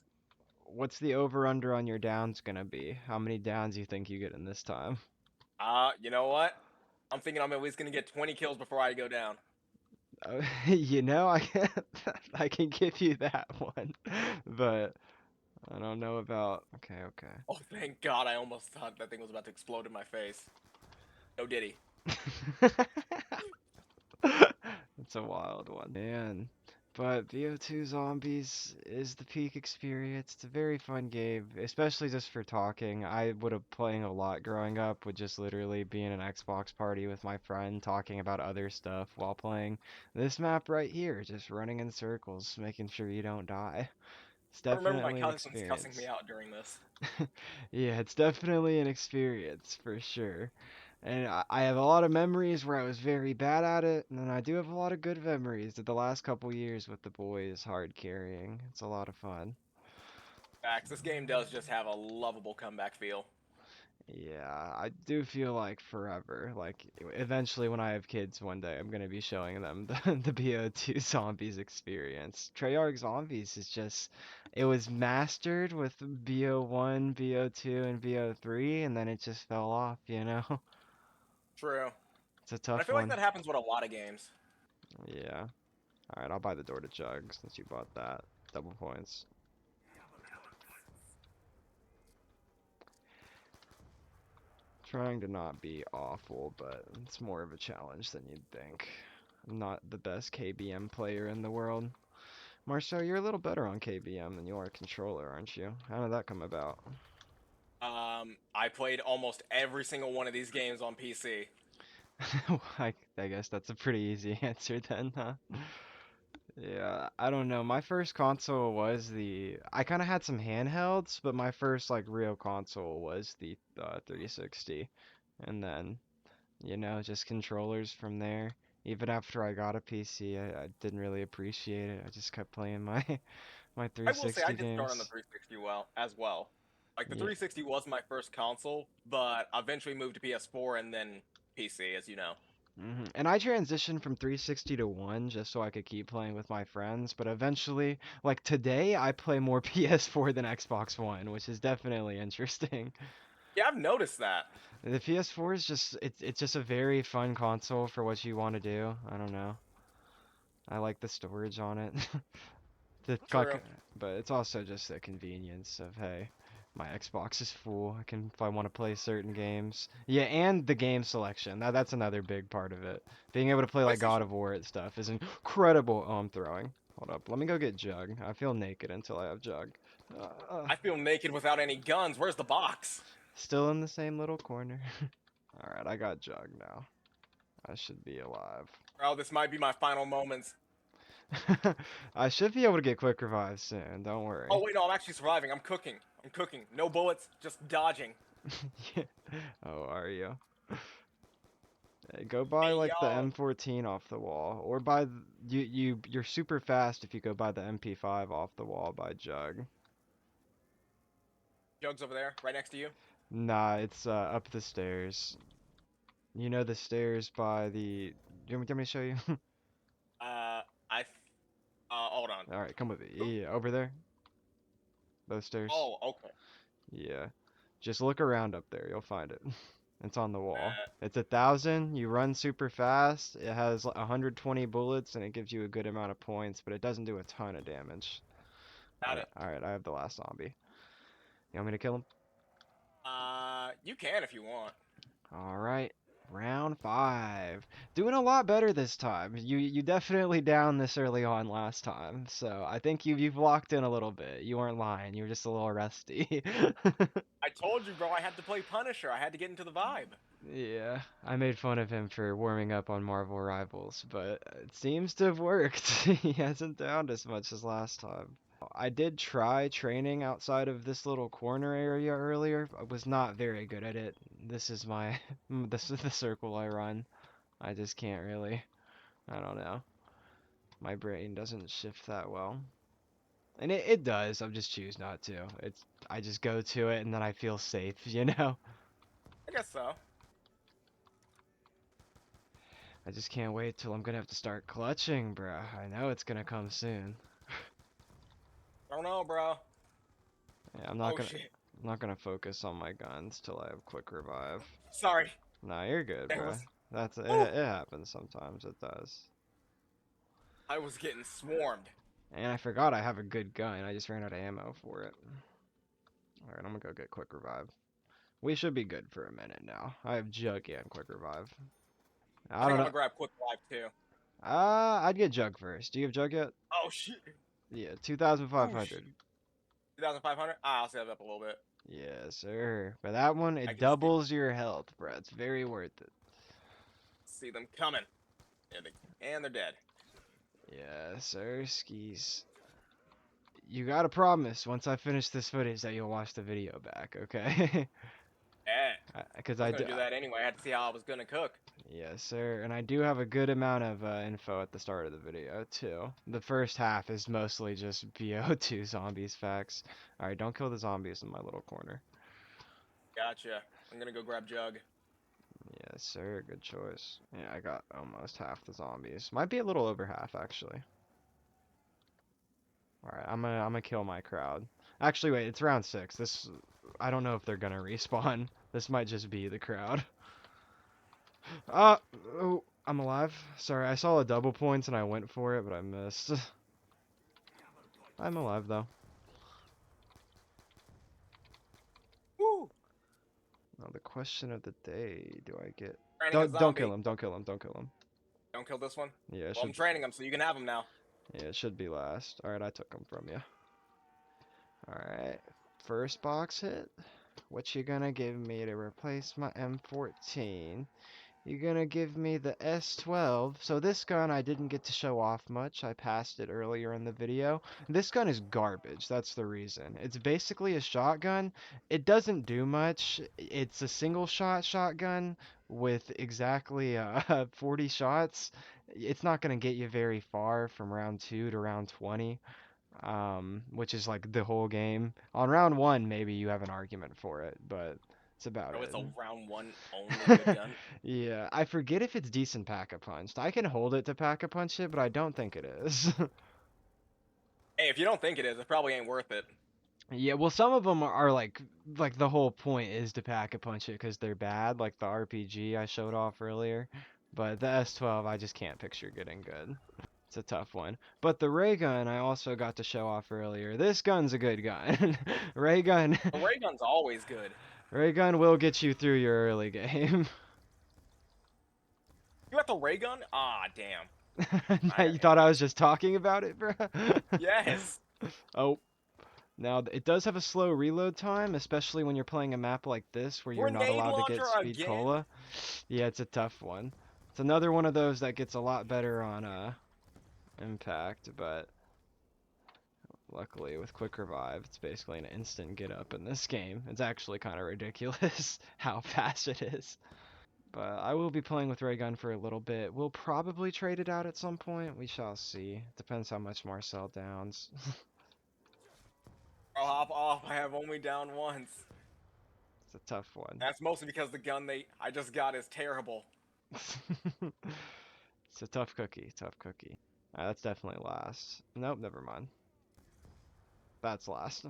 what's the over under on your downs gonna be? How many downs you think you get in this time? You know what? I'm thinking I'm at least gonna get 20 kills before I go down. I can I can give you that one, but I don't know about. Okay, Oh, thank God, I almost thought that thing was about to explode in my face. No diddy. okay. It's a wild one, man. But VO2 Zombies is the peak experience. It's a very fun game, especially just for talking. I would have playing a lot growing up, would just literally be in an Xbox party with my friend talking about other stuff while playing this map right here, just running in circles, making sure you don't die. It's I remember my definitely an cousins cussing me experience. out during this. Yeah, it's definitely an experience for sure. And I have a lot of memories where I was very bad at it, and then I do have a lot of good memories of the last couple years with the boys hard carrying. It's a lot of fun. Facts, this game does just have a lovable comeback feel. Yeah, I do feel like forever. Like eventually when I have kids one day, I'm gonna be showing them the BO2 Zombies experience. Treyarch Zombies is just it was mastered with BO1, BO2, and BO3, and then it just fell off. True. It's a And I tough feel like one. that happens with a lot of games. Yeah. Alright, I'll buy the door to Jug since you bought that. Double points. Trying to not be awful, but it's more of a challenge than you'd think. I'm not the best KBM player in the world. Marcel, you're a little better on KBM than you are controller, aren't you? How did that come about? I played almost every single one of these games on PC. I guess that's a pretty easy answer then, huh? Yeah, I don't know. My first console was I kind of had some handhelds, but my first like real console was the 360. And then, just controllers from there. Even after I got a PC, I didn't really appreciate it. I just kept playing my my I will say I 360 did start on the games. 360 as well. Like the Yeah. 360 was my first console, but I eventually moved to PS4 and then PC, as you know. And I transitioned from 360 to 1 just so I could keep playing with my friends, but eventually, like today, I play more PS4 than Xbox One, which is definitely interesting. Yeah, I've noticed that. The PS4 is just it's just a very fun console for what you want to do. I don't know. I like the storage on it. The True. but it's also just the convenience of hey, my Xbox is full. I can if I want to play certain games. Yeah, and the game selection. That's another big part of it. Being able to play like God PlayStation. of War and stuff is incredible. Oh, I'm throwing. Hold up. Let me go get Jug. I feel naked until I have Jug. Uh, I feel naked without any guns. Where's the box? Still in the same little corner. All right, I got Jug now. I should be alive. Bro, this might be my final moments. I should be able to get quick revives soon. Don't Oh worry. wait, no, I'm actually surviving. I'm cooking. I'm cooking. No bullets, just dodging. Yeah. Oh, are you? Hey, go buy Hey like the yo, M14 off the wall, or you're super fast if you go buy the MP5 off the wall by Jug. Jugs over there, right next to you. Nah, it's up the stairs. You know the stairs by the. Do you want me to show you? Uh, hold on. All right, come with me. Yeah, over there. Those stairs. Oh, okay. Yeah. Just look around up there. You'll find it. It's on the wall. Uh, It's 1,000. You run super fast. It has 120 bullets and it gives you a good amount of points, but it doesn't do a ton of damage. got it. All right. I have the last zombie. You want me to kill him? You can if you want. All right. Round 5. Doing a lot better this time. You definitely downed this early on last time, so I think you've locked in a little bit. You weren't lying. You were just a little rusty. I told you, bro. I had to play Punisher. I had to get into the vibe. Yeah, I made fun of him for warming up on Marvel Rivals, but it seems to have worked. He hasn't downed as much as last time. I did try training outside of this little corner area earlier. I was not very good at it. This is my, this is the circle I run. I just can't really, I don't know. My brain doesn't shift that well. And it does, I just choose not to. I just go to it and then I feel safe, you know? I guess so. I just can't wait till I'm gonna have to start clutching, bruh. I know it's gonna come soon. Don't know, bro. Yeah, Oh shit. I'm not gonna focus on my guns till I have quick revive. Sorry. Nah, you're good, It bruh. was. It Woo! happens sometimes. It does. I was getting swarmed. And I forgot I have a good gun. I just ran out of ammo for it. All right, I'm gonna go get quick revive. We should be good for a minute now. I have Jug and quick revive. I I think don't I'm know. gonna grab quick life too. I'd get Jug first. Do you have Jug yet? Oh shit. Yeah, Oh shit. 2,500. 2,500. Ah, I'll save up a little bit. Yes, sir. But that one, I it can see, doubles your health, bro. It's very worth it. see them coming, and they're dead. Yes, sir. Skis. You gotta promise once I finish this footage that you'll watch the video back, okay? Yeah. Because I was gonna do that anyway. I had to see how I was gonna cook. yes, sir. And I do have a good amount of info at the start of the video, too. The first half is mostly just VO2 zombies facts. Alright, don't kill the zombies in my little corner. Gotcha. I'm gonna go grab Jug. Yes, sir. Good choice. Yeah, I got almost half the zombies. Might be a little over half, actually. Alright, I'm gonna kill my crowd. Actually, wait, it's round 6. I don't know if they're gonna respawn. This might just be the crowd. Oh, I'm alive. Sorry, I saw a double points and I went for it, but I missed. I'm alive though. Woo! Now the question of the day, do I get Training a don't kill zombie. him, don't kill him, don't kill him. Don't kill this one. Yeah, Well, I'm training him, so you can have him now. it should be last. Alright, I took him from you. Alright. First box hit. What you gonna give me to replace my M14? You're gonna give me the S12. So this gun I didn't get to show off much. I passed it earlier in the video. This gun is garbage. That's the reason. It's basically a shotgun. It doesn't do much. It's a single shot shotgun with exactly 40 shots. It's not gonna get you very far from round 2 to round 20. Which is like the whole game. On round 1, maybe you have an argument for it, but it's about Bro, it. it's a round one only good gun. Yeah, I forget if it's decent pack-a-punched. I can hold it to pack-a-punch it, but I don't think it is. Hey, if you don't think it is, it probably ain't worth it. Yeah, well, some of them are like the whole point is to pack-a-punch it because they're bad, like the RPG I showed off earlier. But the S12, I just can't picture getting good. It's a tough one. But the ray gun I also got to show off earlier. This gun's a good gun. Ray gun, The ray gun's always good. ray gun will get you through your early game. You got the ray gun? Ah, damn. I You thought I was just talking about it, bro? yes. Oh, now it does have a slow reload time, especially when you're playing a map like this where you're not Grenade allowed to get launcher speed again? cola. Yeah, it's a tough one. It's another one of those that gets a lot better on impact, but luckily with quick revive, it's basically an instant get up in this game. It's actually kind of ridiculous how fast it is. But I will be playing with ray gun for a little bit. We'll probably trade it out at some point. We shall see. Depends how much Marcel downs. I'll hop off. I have only down once. It's a tough one. That's mostly because the gun I just got is terrible. It's a tough cookie, tough cookie. That's definitely last. Nope, never mind. That's last.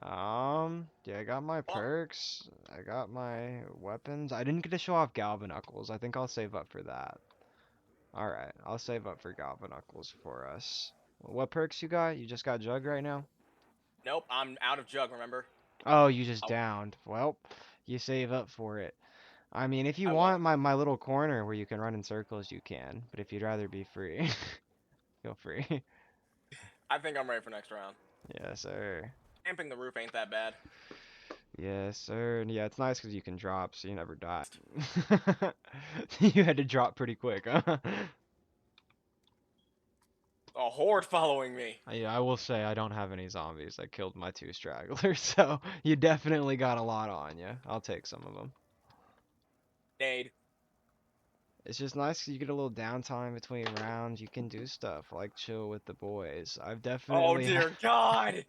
Yeah, I got my Oh, perks. I got my weapons. I didn't get to show off Galvanuckles. I think I'll save up for that. Alright, I'll save up for Galvanuckles for us. What perks you got? You just got Jug right now? nope, I'm out of jug, remember? Oh, you just I, downed. Well, you save up for it. I mean, if you I was. want my little corner where you can run in circles, you can. But if you'd rather be free, feel free. I think I'm ready for next round. Yes, sir. Camping the roof ain't that bad. Yes, sir. And yeah, it's nice because you can drop, so you never die. You had to drop pretty quick, huh? A horde following me. Yeah, I will say I don't have any zombies. I killed my 2 stragglers, so you definitely got a lot on you. I'll take some of them. Nade. It's just nice 'cause you get a little downtime between rounds. You can do stuff like chill with the boys. Oh dear God!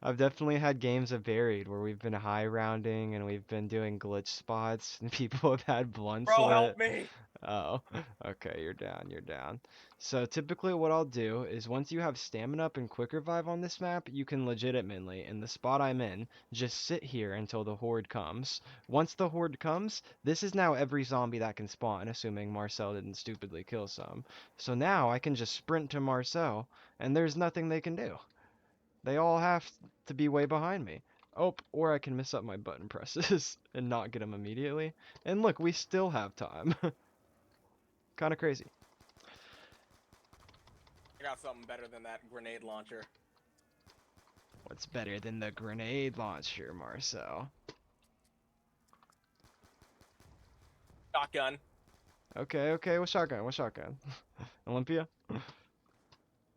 I've definitely had games of Buried where we've been high rounding and we've been doing glitch spots and people have had blunts Bro, help lit. me! Oh, okay, you're down, you're down. So typically what I'll do is once you have stamina up and quick revive on this map, you can legitimately, in the spot I'm in, just sit here until the horde comes. Once the horde comes, this is now every zombie that can spawn, assuming Marcel didn't stupidly kill some. So now I can just sprint to Marcel, and there's nothing they can do. They all have to be way behind me. Oh, or I can miss up my button presses and not get them immediately. And look, we still have time. Kind of crazy. I got something better than that grenade launcher. What's better than the grenade launcher, Marcel? Shotgun. Okay, okay, what shotgun? What shotgun? Olympia?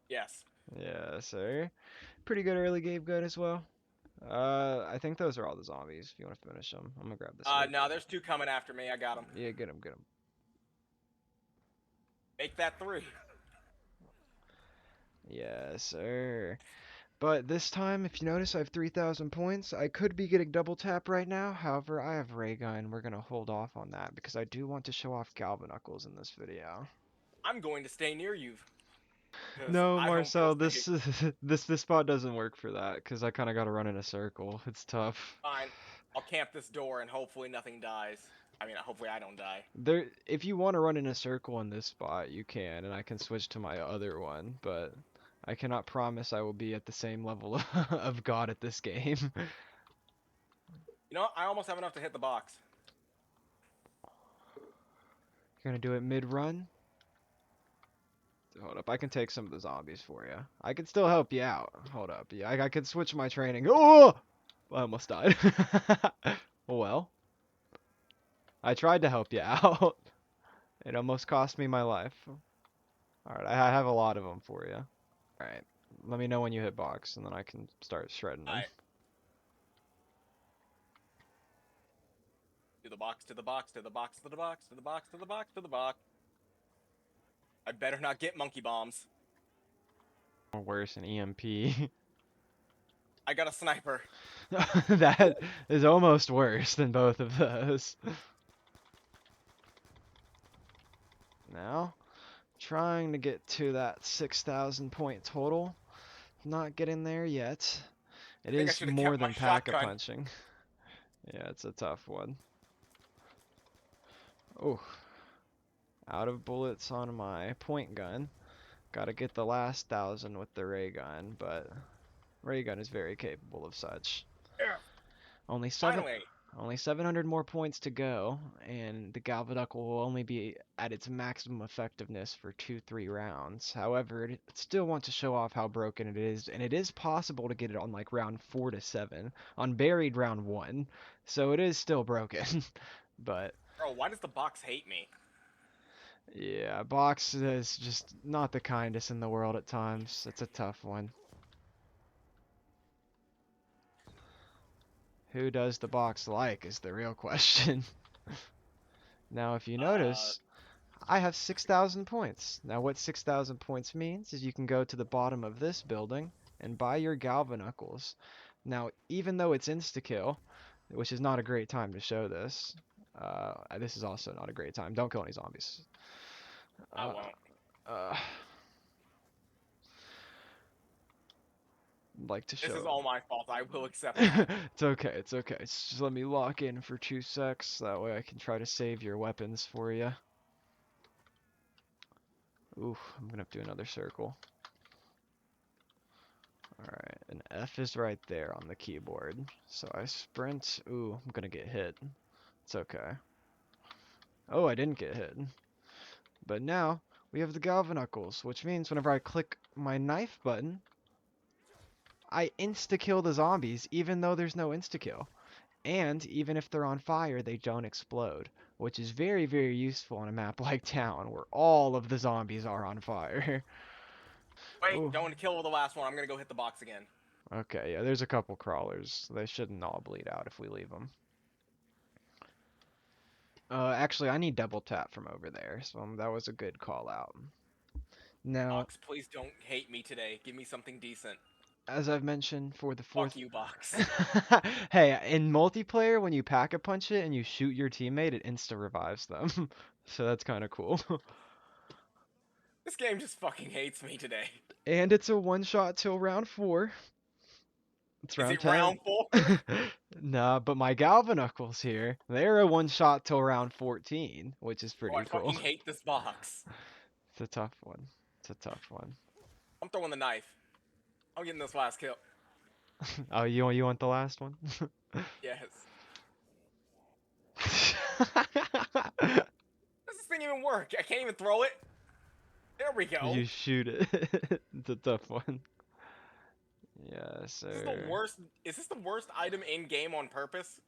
Yes. Yeah, sir. Pretty good early game good as well. I think those are all the zombies. If you want to finish them, I'm gonna grab this hook. No, there's 2 coming after me. I got them. Yeah, get them, get them. Make that 3. Yes, sir. But this time, if you notice, I have 3,000 points. I could be getting double tap right now. However, I have ray gun. We're gonna hold off on that because I do want to show off Galvanuckles in this video. I'm going to stay near you. Because No, I don't feel Marcel, safe. this spot doesn't work for that because I kind of got to run in a circle. It's tough. Fine. I'll camp this door and hopefully nothing dies. I mean, hopefully I don't die. There, if you want to run in a circle in this spot, you can, and I can switch to my other one, but I cannot promise I will be at the same level of God at this game. You know what? I almost have enough to hit the box. You're gonna do it mid-run? Hold up, I can take some of the zombies for you. I can still help you out. Hold up, yeah, I could switch my training. Oh! I almost died. Well, I tried to help you out. It almost cost me my life. Alright, I have a lot of them for you. Alright, let me know when you hit box, and then I can start shredding them. Alright. To the box, to the box, to the box, to the box, to the box, to the box, to the box. I better not get monkey bombs. Or worse, an EMP. I got a sniper. That is almost worse than both of those. Now, trying to get to that 6,000 point total. Not getting there yet. It I think I is should have more kept my than pack-a shotgun. punching. Yeah, it's a tough one. Oh, Out of bullets on my point gun. Gotta get the last 1,000 with the ray gun, but ray gun is very capable of such. Yeah. Only seven, Finally. only 700 more points to go, and the Galvanic will only be at its maximum effectiveness for 2-3 rounds. However, it still want to show off how broken it is, and it is possible to get it on like round 4 to 7, on buried round 1, so it is still broken. But Bro, why does the box hate me? yeah, box is just not the kindest in the world at times. It's a tough one. Who does the box like is the real question. Now, if you Uh, notice, I have 6,000 points. Now, what 6,000 points means is you can go to the bottom of this building and buy your Galvanuckles. Now, even though it's insta-kill, which is not a great time to show this, this is also not a great time. Don't kill any zombies. I Uh, won't. uh, like to This is show. all my fault. I will accept that. It's okay, it's okay. Just let me lock in for 2 secs. That way I can try to save your weapons for you. Ooh, I'm gonna have to do another circle. Alright, and F is right there on the keyboard. So I sprint. Ooh, I'm gonna get hit. It's okay. Oh, I didn't get hit. But now, we have the Galvanuckles, which means whenever I click my knife button, I insta-kill the zombies, even though there's no insta-kill. And even if they're on fire, they don't explode, which is very, very useful on a map like Town, where all of the zombies are on fire. Wait, Ooh. don't kill the last one. I'm gonna go hit the box again. Okay, yeah, there's a couple crawlers. They shouldn't all bleed out if we leave them. Actually, I need double tap from over there, so that was a good call out. Now, Box, please don't hate me today. Give me something decent. as I've mentioned for the Fuck fourth... you, box. Hey, in multiplayer, when you pack-a-punch it and you shoot your teammate, it insta-revives them. So that's kind of cool. This game just fucking hates me today. And it's a one-shot till round 4. It's Is round it 10. round 4? Nah, but my Galvanuckles here, they're a one-shot till round 14, which is Oh, I pretty cool. fucking hate this box. It's a tough one. It's a tough one. I'm throwing the knife. I'm getting this last kill. Oh, you want the last one? Yes. Does this thing even work? I can't even throw it. There we go. You shoot it. It's a tough one. Yes, This is the sir. worst. Is this the worst item in game on purpose?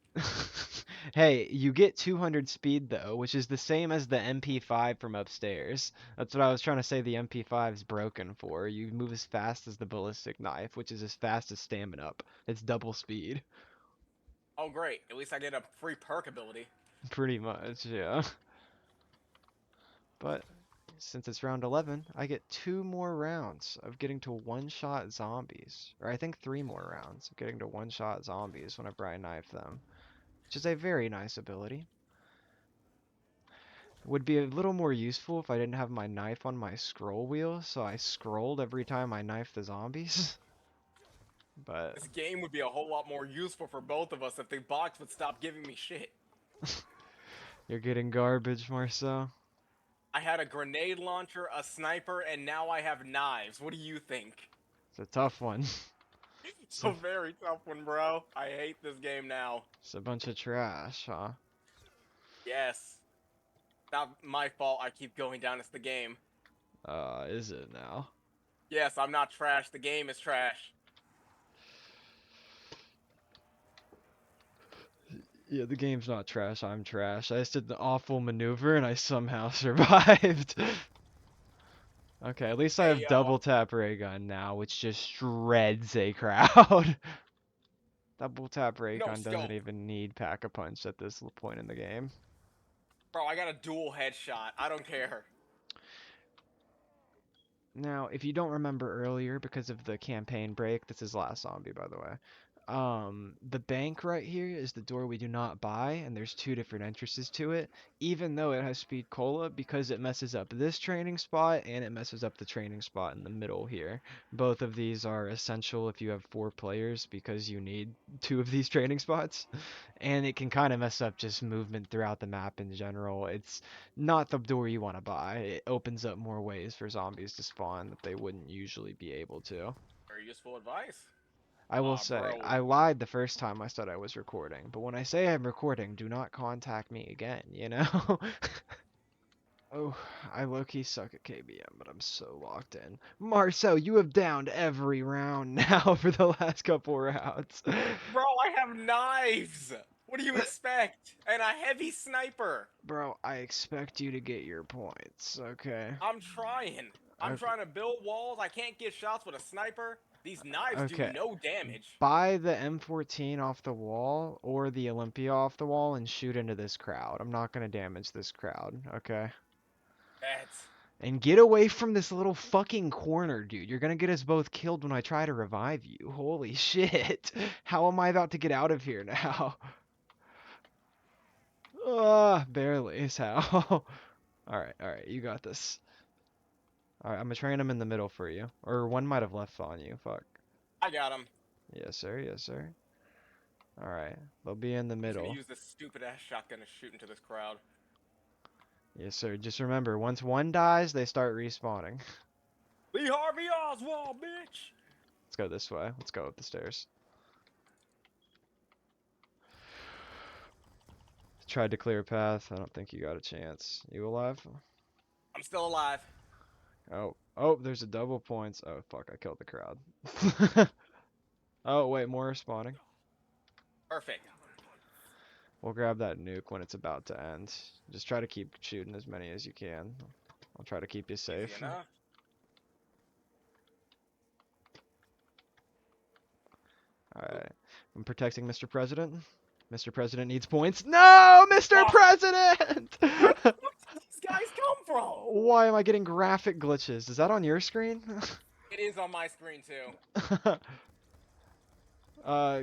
Hey, you get 200 speed though, which is the same as the MP5 from upstairs. That's what I was trying to say the MP5 is broken for. You move as fast as the ballistic knife, which is as fast as stamina up. It's double speed. Oh, great. At least I get a free perk ability. Pretty much, yeah. But since it's round 11, I get 2 more rounds of getting to one-shot zombies. Or I think 3 more rounds of getting to one-shot zombies whenever I knife them. Which is a very nice ability. Would be a little more useful if I didn't have my knife on my scroll wheel, so I scrolled every time I knifed the zombies. But This game would be a whole lot more useful for both of us if the box would stop giving me shit. you're getting garbage, Marcel. I had a grenade launcher, a sniper, and now I have knives. What do you think? It's a tough one. It's a very tough one, bro. I hate this game now. It's a bunch of trash, huh? Yes. Not my fault I keep going down as the game. Is it now? Yes, I'm not trash. The game is trash. Yeah, the game's not trash, I'm trash. I just did the awful maneuver and I somehow survived. Okay, at least I Hey, have double tap ray gun now, which just shreds a crowd. Double tap ray no gun doesn't scope. even need pack-a-punch at this point in the game. Bro, I got a dual headshot. I don't care. Now, if you don't remember earlier because of the campaign break, this is last zombie by the way. The bank right here is the door we do not buy, and there's two different entrances to it, even though it has speed cola, because it messes up this training spot and it messes up the training spot in the middle here. Both of these are essential if you have 4 players because you need 2 of these training spots, and it can kind of mess up just movement throughout the map in general. It's not the door you want to buy. It opens up more ways for zombies to spawn that they wouldn't usually be able to. Very useful advice. I will say, Bro. I lied the first time I said I was recording, but when I say I'm recording, do not contact me again, you know? Oh, I low-key suck at KBM, but I'm so locked in. Marcel, you have downed every round now for the last couple rounds. Bro, I have knives! What do you expect? And a heavy sniper! Bro, I expect you to get your points, okay? I'm trying. I'm Okay. trying to build walls. I can't get shots with a sniper. These knives do Okay. no damage. Buy the M14 off the wall or the Olympia off the wall and shoot into this crowd. I'm not gonna damage this crowd, okay? That's... And get away from this little fucking corner, dude. You're gonna get us both killed when I try to revive you. Holy shit. How am I about to get out of here now? Barely is how. Alright, you got this. Alright, I'm gonna train him in the middle for you. Or one might have left on you, fuck. I got him. Yes, sir, yes, sir. Alright, they'll be in the I'm just gonna middle. use this stupid-ass shotgun to shoot into this crowd. Yes, sir. Just remember, once one dies, they start respawning. Lee Harvey Oswald, bitch! Let's go this way. Let's go up the stairs. Tried to clear a path. I don't think you got a chance. You alive? I'm still alive. Oh, there's a double points. Oh, fuck, I killed the crowd. Oh, wait, more are spawning. Perfect. We'll grab that nuke when it's about to end. Just try to keep shooting as many as you can. I'll try to keep you Easy safe. enough. Alright. I'm protecting Mr. President. Mr. President needs points. No, Mr. Fuck! President! Where the fuck did these guys come from? Why am I getting graphic glitches? Is that on your screen? It is on my screen, too.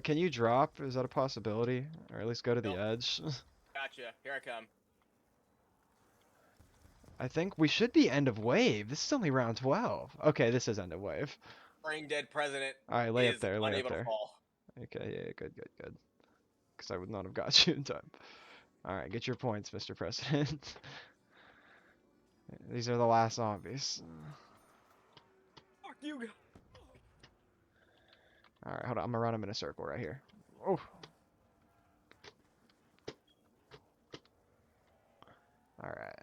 Can you drop? Is that a possibility? Or at least go to the Nope. edge? Gotcha. Here I come. I think we should be end of wave. This is only round 12. Okay, this is end of wave. Brain dead president Alright, lay up is there, lay up unable to there. fall. Okay, yeah, good. Because I would not have got you in time. Alright, get your points, Mr. President. These are the last zombies. Fuck you. Alright, hold on. I'm gonna run them in a circle right here. Oh. Alright.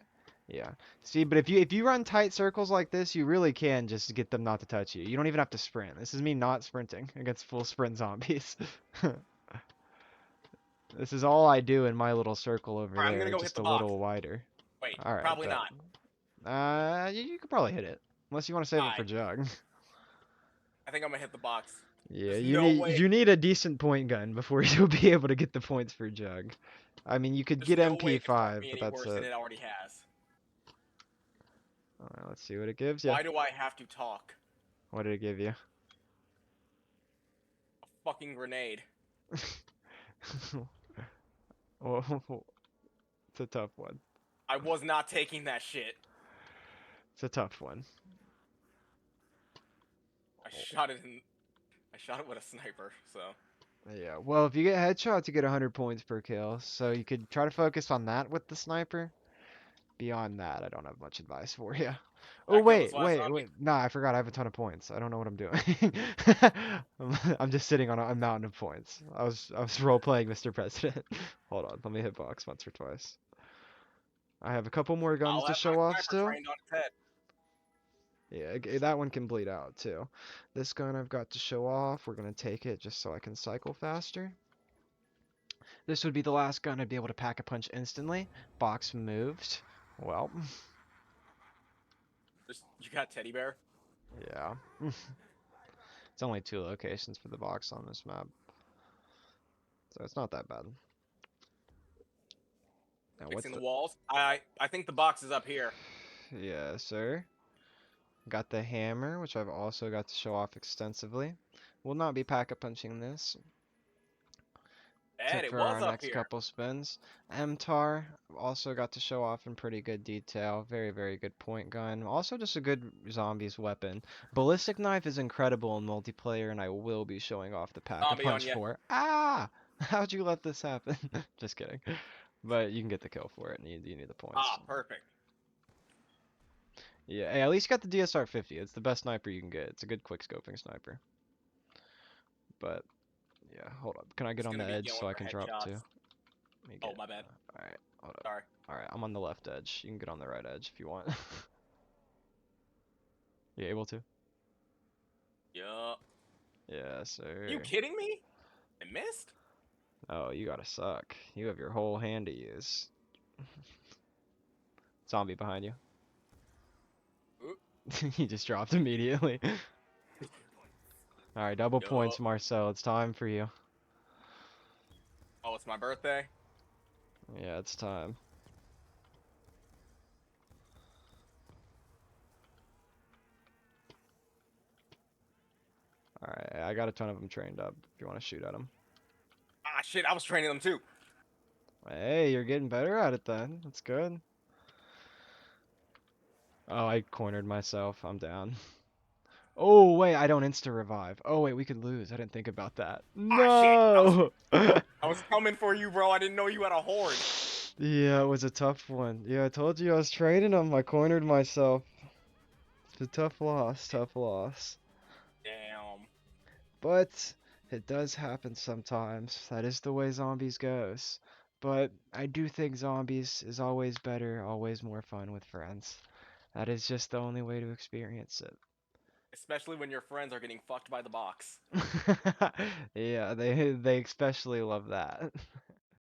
Yeah. See, but if you run tight circles like this, you really can just get them not to touch you. You don't even have to sprint. This is me not sprinting against full sprint zombies. This is all I do in my little circle over Alright, I'm there, gonna go hit just the a box. little wider. Wait, Alright, probably bet. not. You could probably hit it. Unless you want to save it for Alright. Jug. I think I'm gonna hit the box. Yeah, There's you no need way. you need a decent point gun before you'll be able to get the points for Jug. I mean, you could There's get no way it can hurt MP5, me but any that's worse than it. it already has. Alright, let's see what it gives you. Why do I have to talk? What did it give you? A fucking grenade. Well, it's a tough one. I was not taking that shit. It's a tough one. I shot it with a sniper, so. Yeah, well, if you get headshots, you get 100 points per kill. So you could try to focus on that with the sniper. Beyond that, I don't have much advice for you. Oh, I killed this wait, last wait, zombie. wait. Nah, I forgot. I have a ton of points. I don't know what I'm doing. I'm just sitting on a mountain of points. I was role playing Mr. President. Hold on, let me hit box once or twice. I have a couple more guns I'll to have my show off sniper still. trained on its head. Yeah, that one can bleed out too. This gun I've got to show off. We're gonna take it just so I can cycle faster. This would be the last gun I'd be able to pack a punch instantly. Box moved. Well, You got teddy bear? yeah. It's only 2 locations for the box on this map. So it's not that bad. Now what's Fixing the the... walls. I think the box is up here. Yeah, sir. Got the hammer, which I've also got to show off extensively. Will not be pack-a-punching this. And except it for was our up next here. couple spins. MTAR also got to show off in pretty good detail. Very, very good point gun. Also just a good zombies weapon. Ballistic knife is incredible in multiplayer, and I will be showing off the Zombie on Pack-a-Punch you. for. Ah! How'd you let this happen? Just kidding. But you can get the kill for it, and you need the points. Ah, perfect. Yeah, hey, at least you got the DSR-50. It's the best sniper you can get. It's a good quick scoping sniper. But yeah, hold up. Can I get Just on the gonna be edge going so I for can drop too? headshots. Let me Oh, get. my bad. All right, hold up. Sorry. All right, I'm on the left edge. You can get on the right edge if you want. You able to? Yup. Yeah, You sir. kidding me? It missed? Oh, you gotta suck. You have your whole hand to use. Zombie behind you. Oop. He just dropped immediately. All right, double points, Yup. Marcel. It's time for you. Oh, it's my birthday? Yeah, it's time. All right, I got a ton of them trained up. If you want to shoot at them. Ah, shit, I was training them too. Hey, you're getting better at it then. That's good. Oh, I cornered myself. I'm down. Oh, wait, I don't insta revive. Oh, wait, we could lose. I didn't think about that. Ah, shit. No! I was coming for you, bro. I didn't know you had a horde. Yeah, it was a tough one. Yeah, I told you I was training him. I cornered myself. It's a tough loss, tough loss. Damn. But it does happen sometimes. That is the way zombies goes. But I do think zombies is always better, always more fun with friends. That is just the only way to experience it. Especially when your friends are getting fucked by the box. Yeah, they especially love that.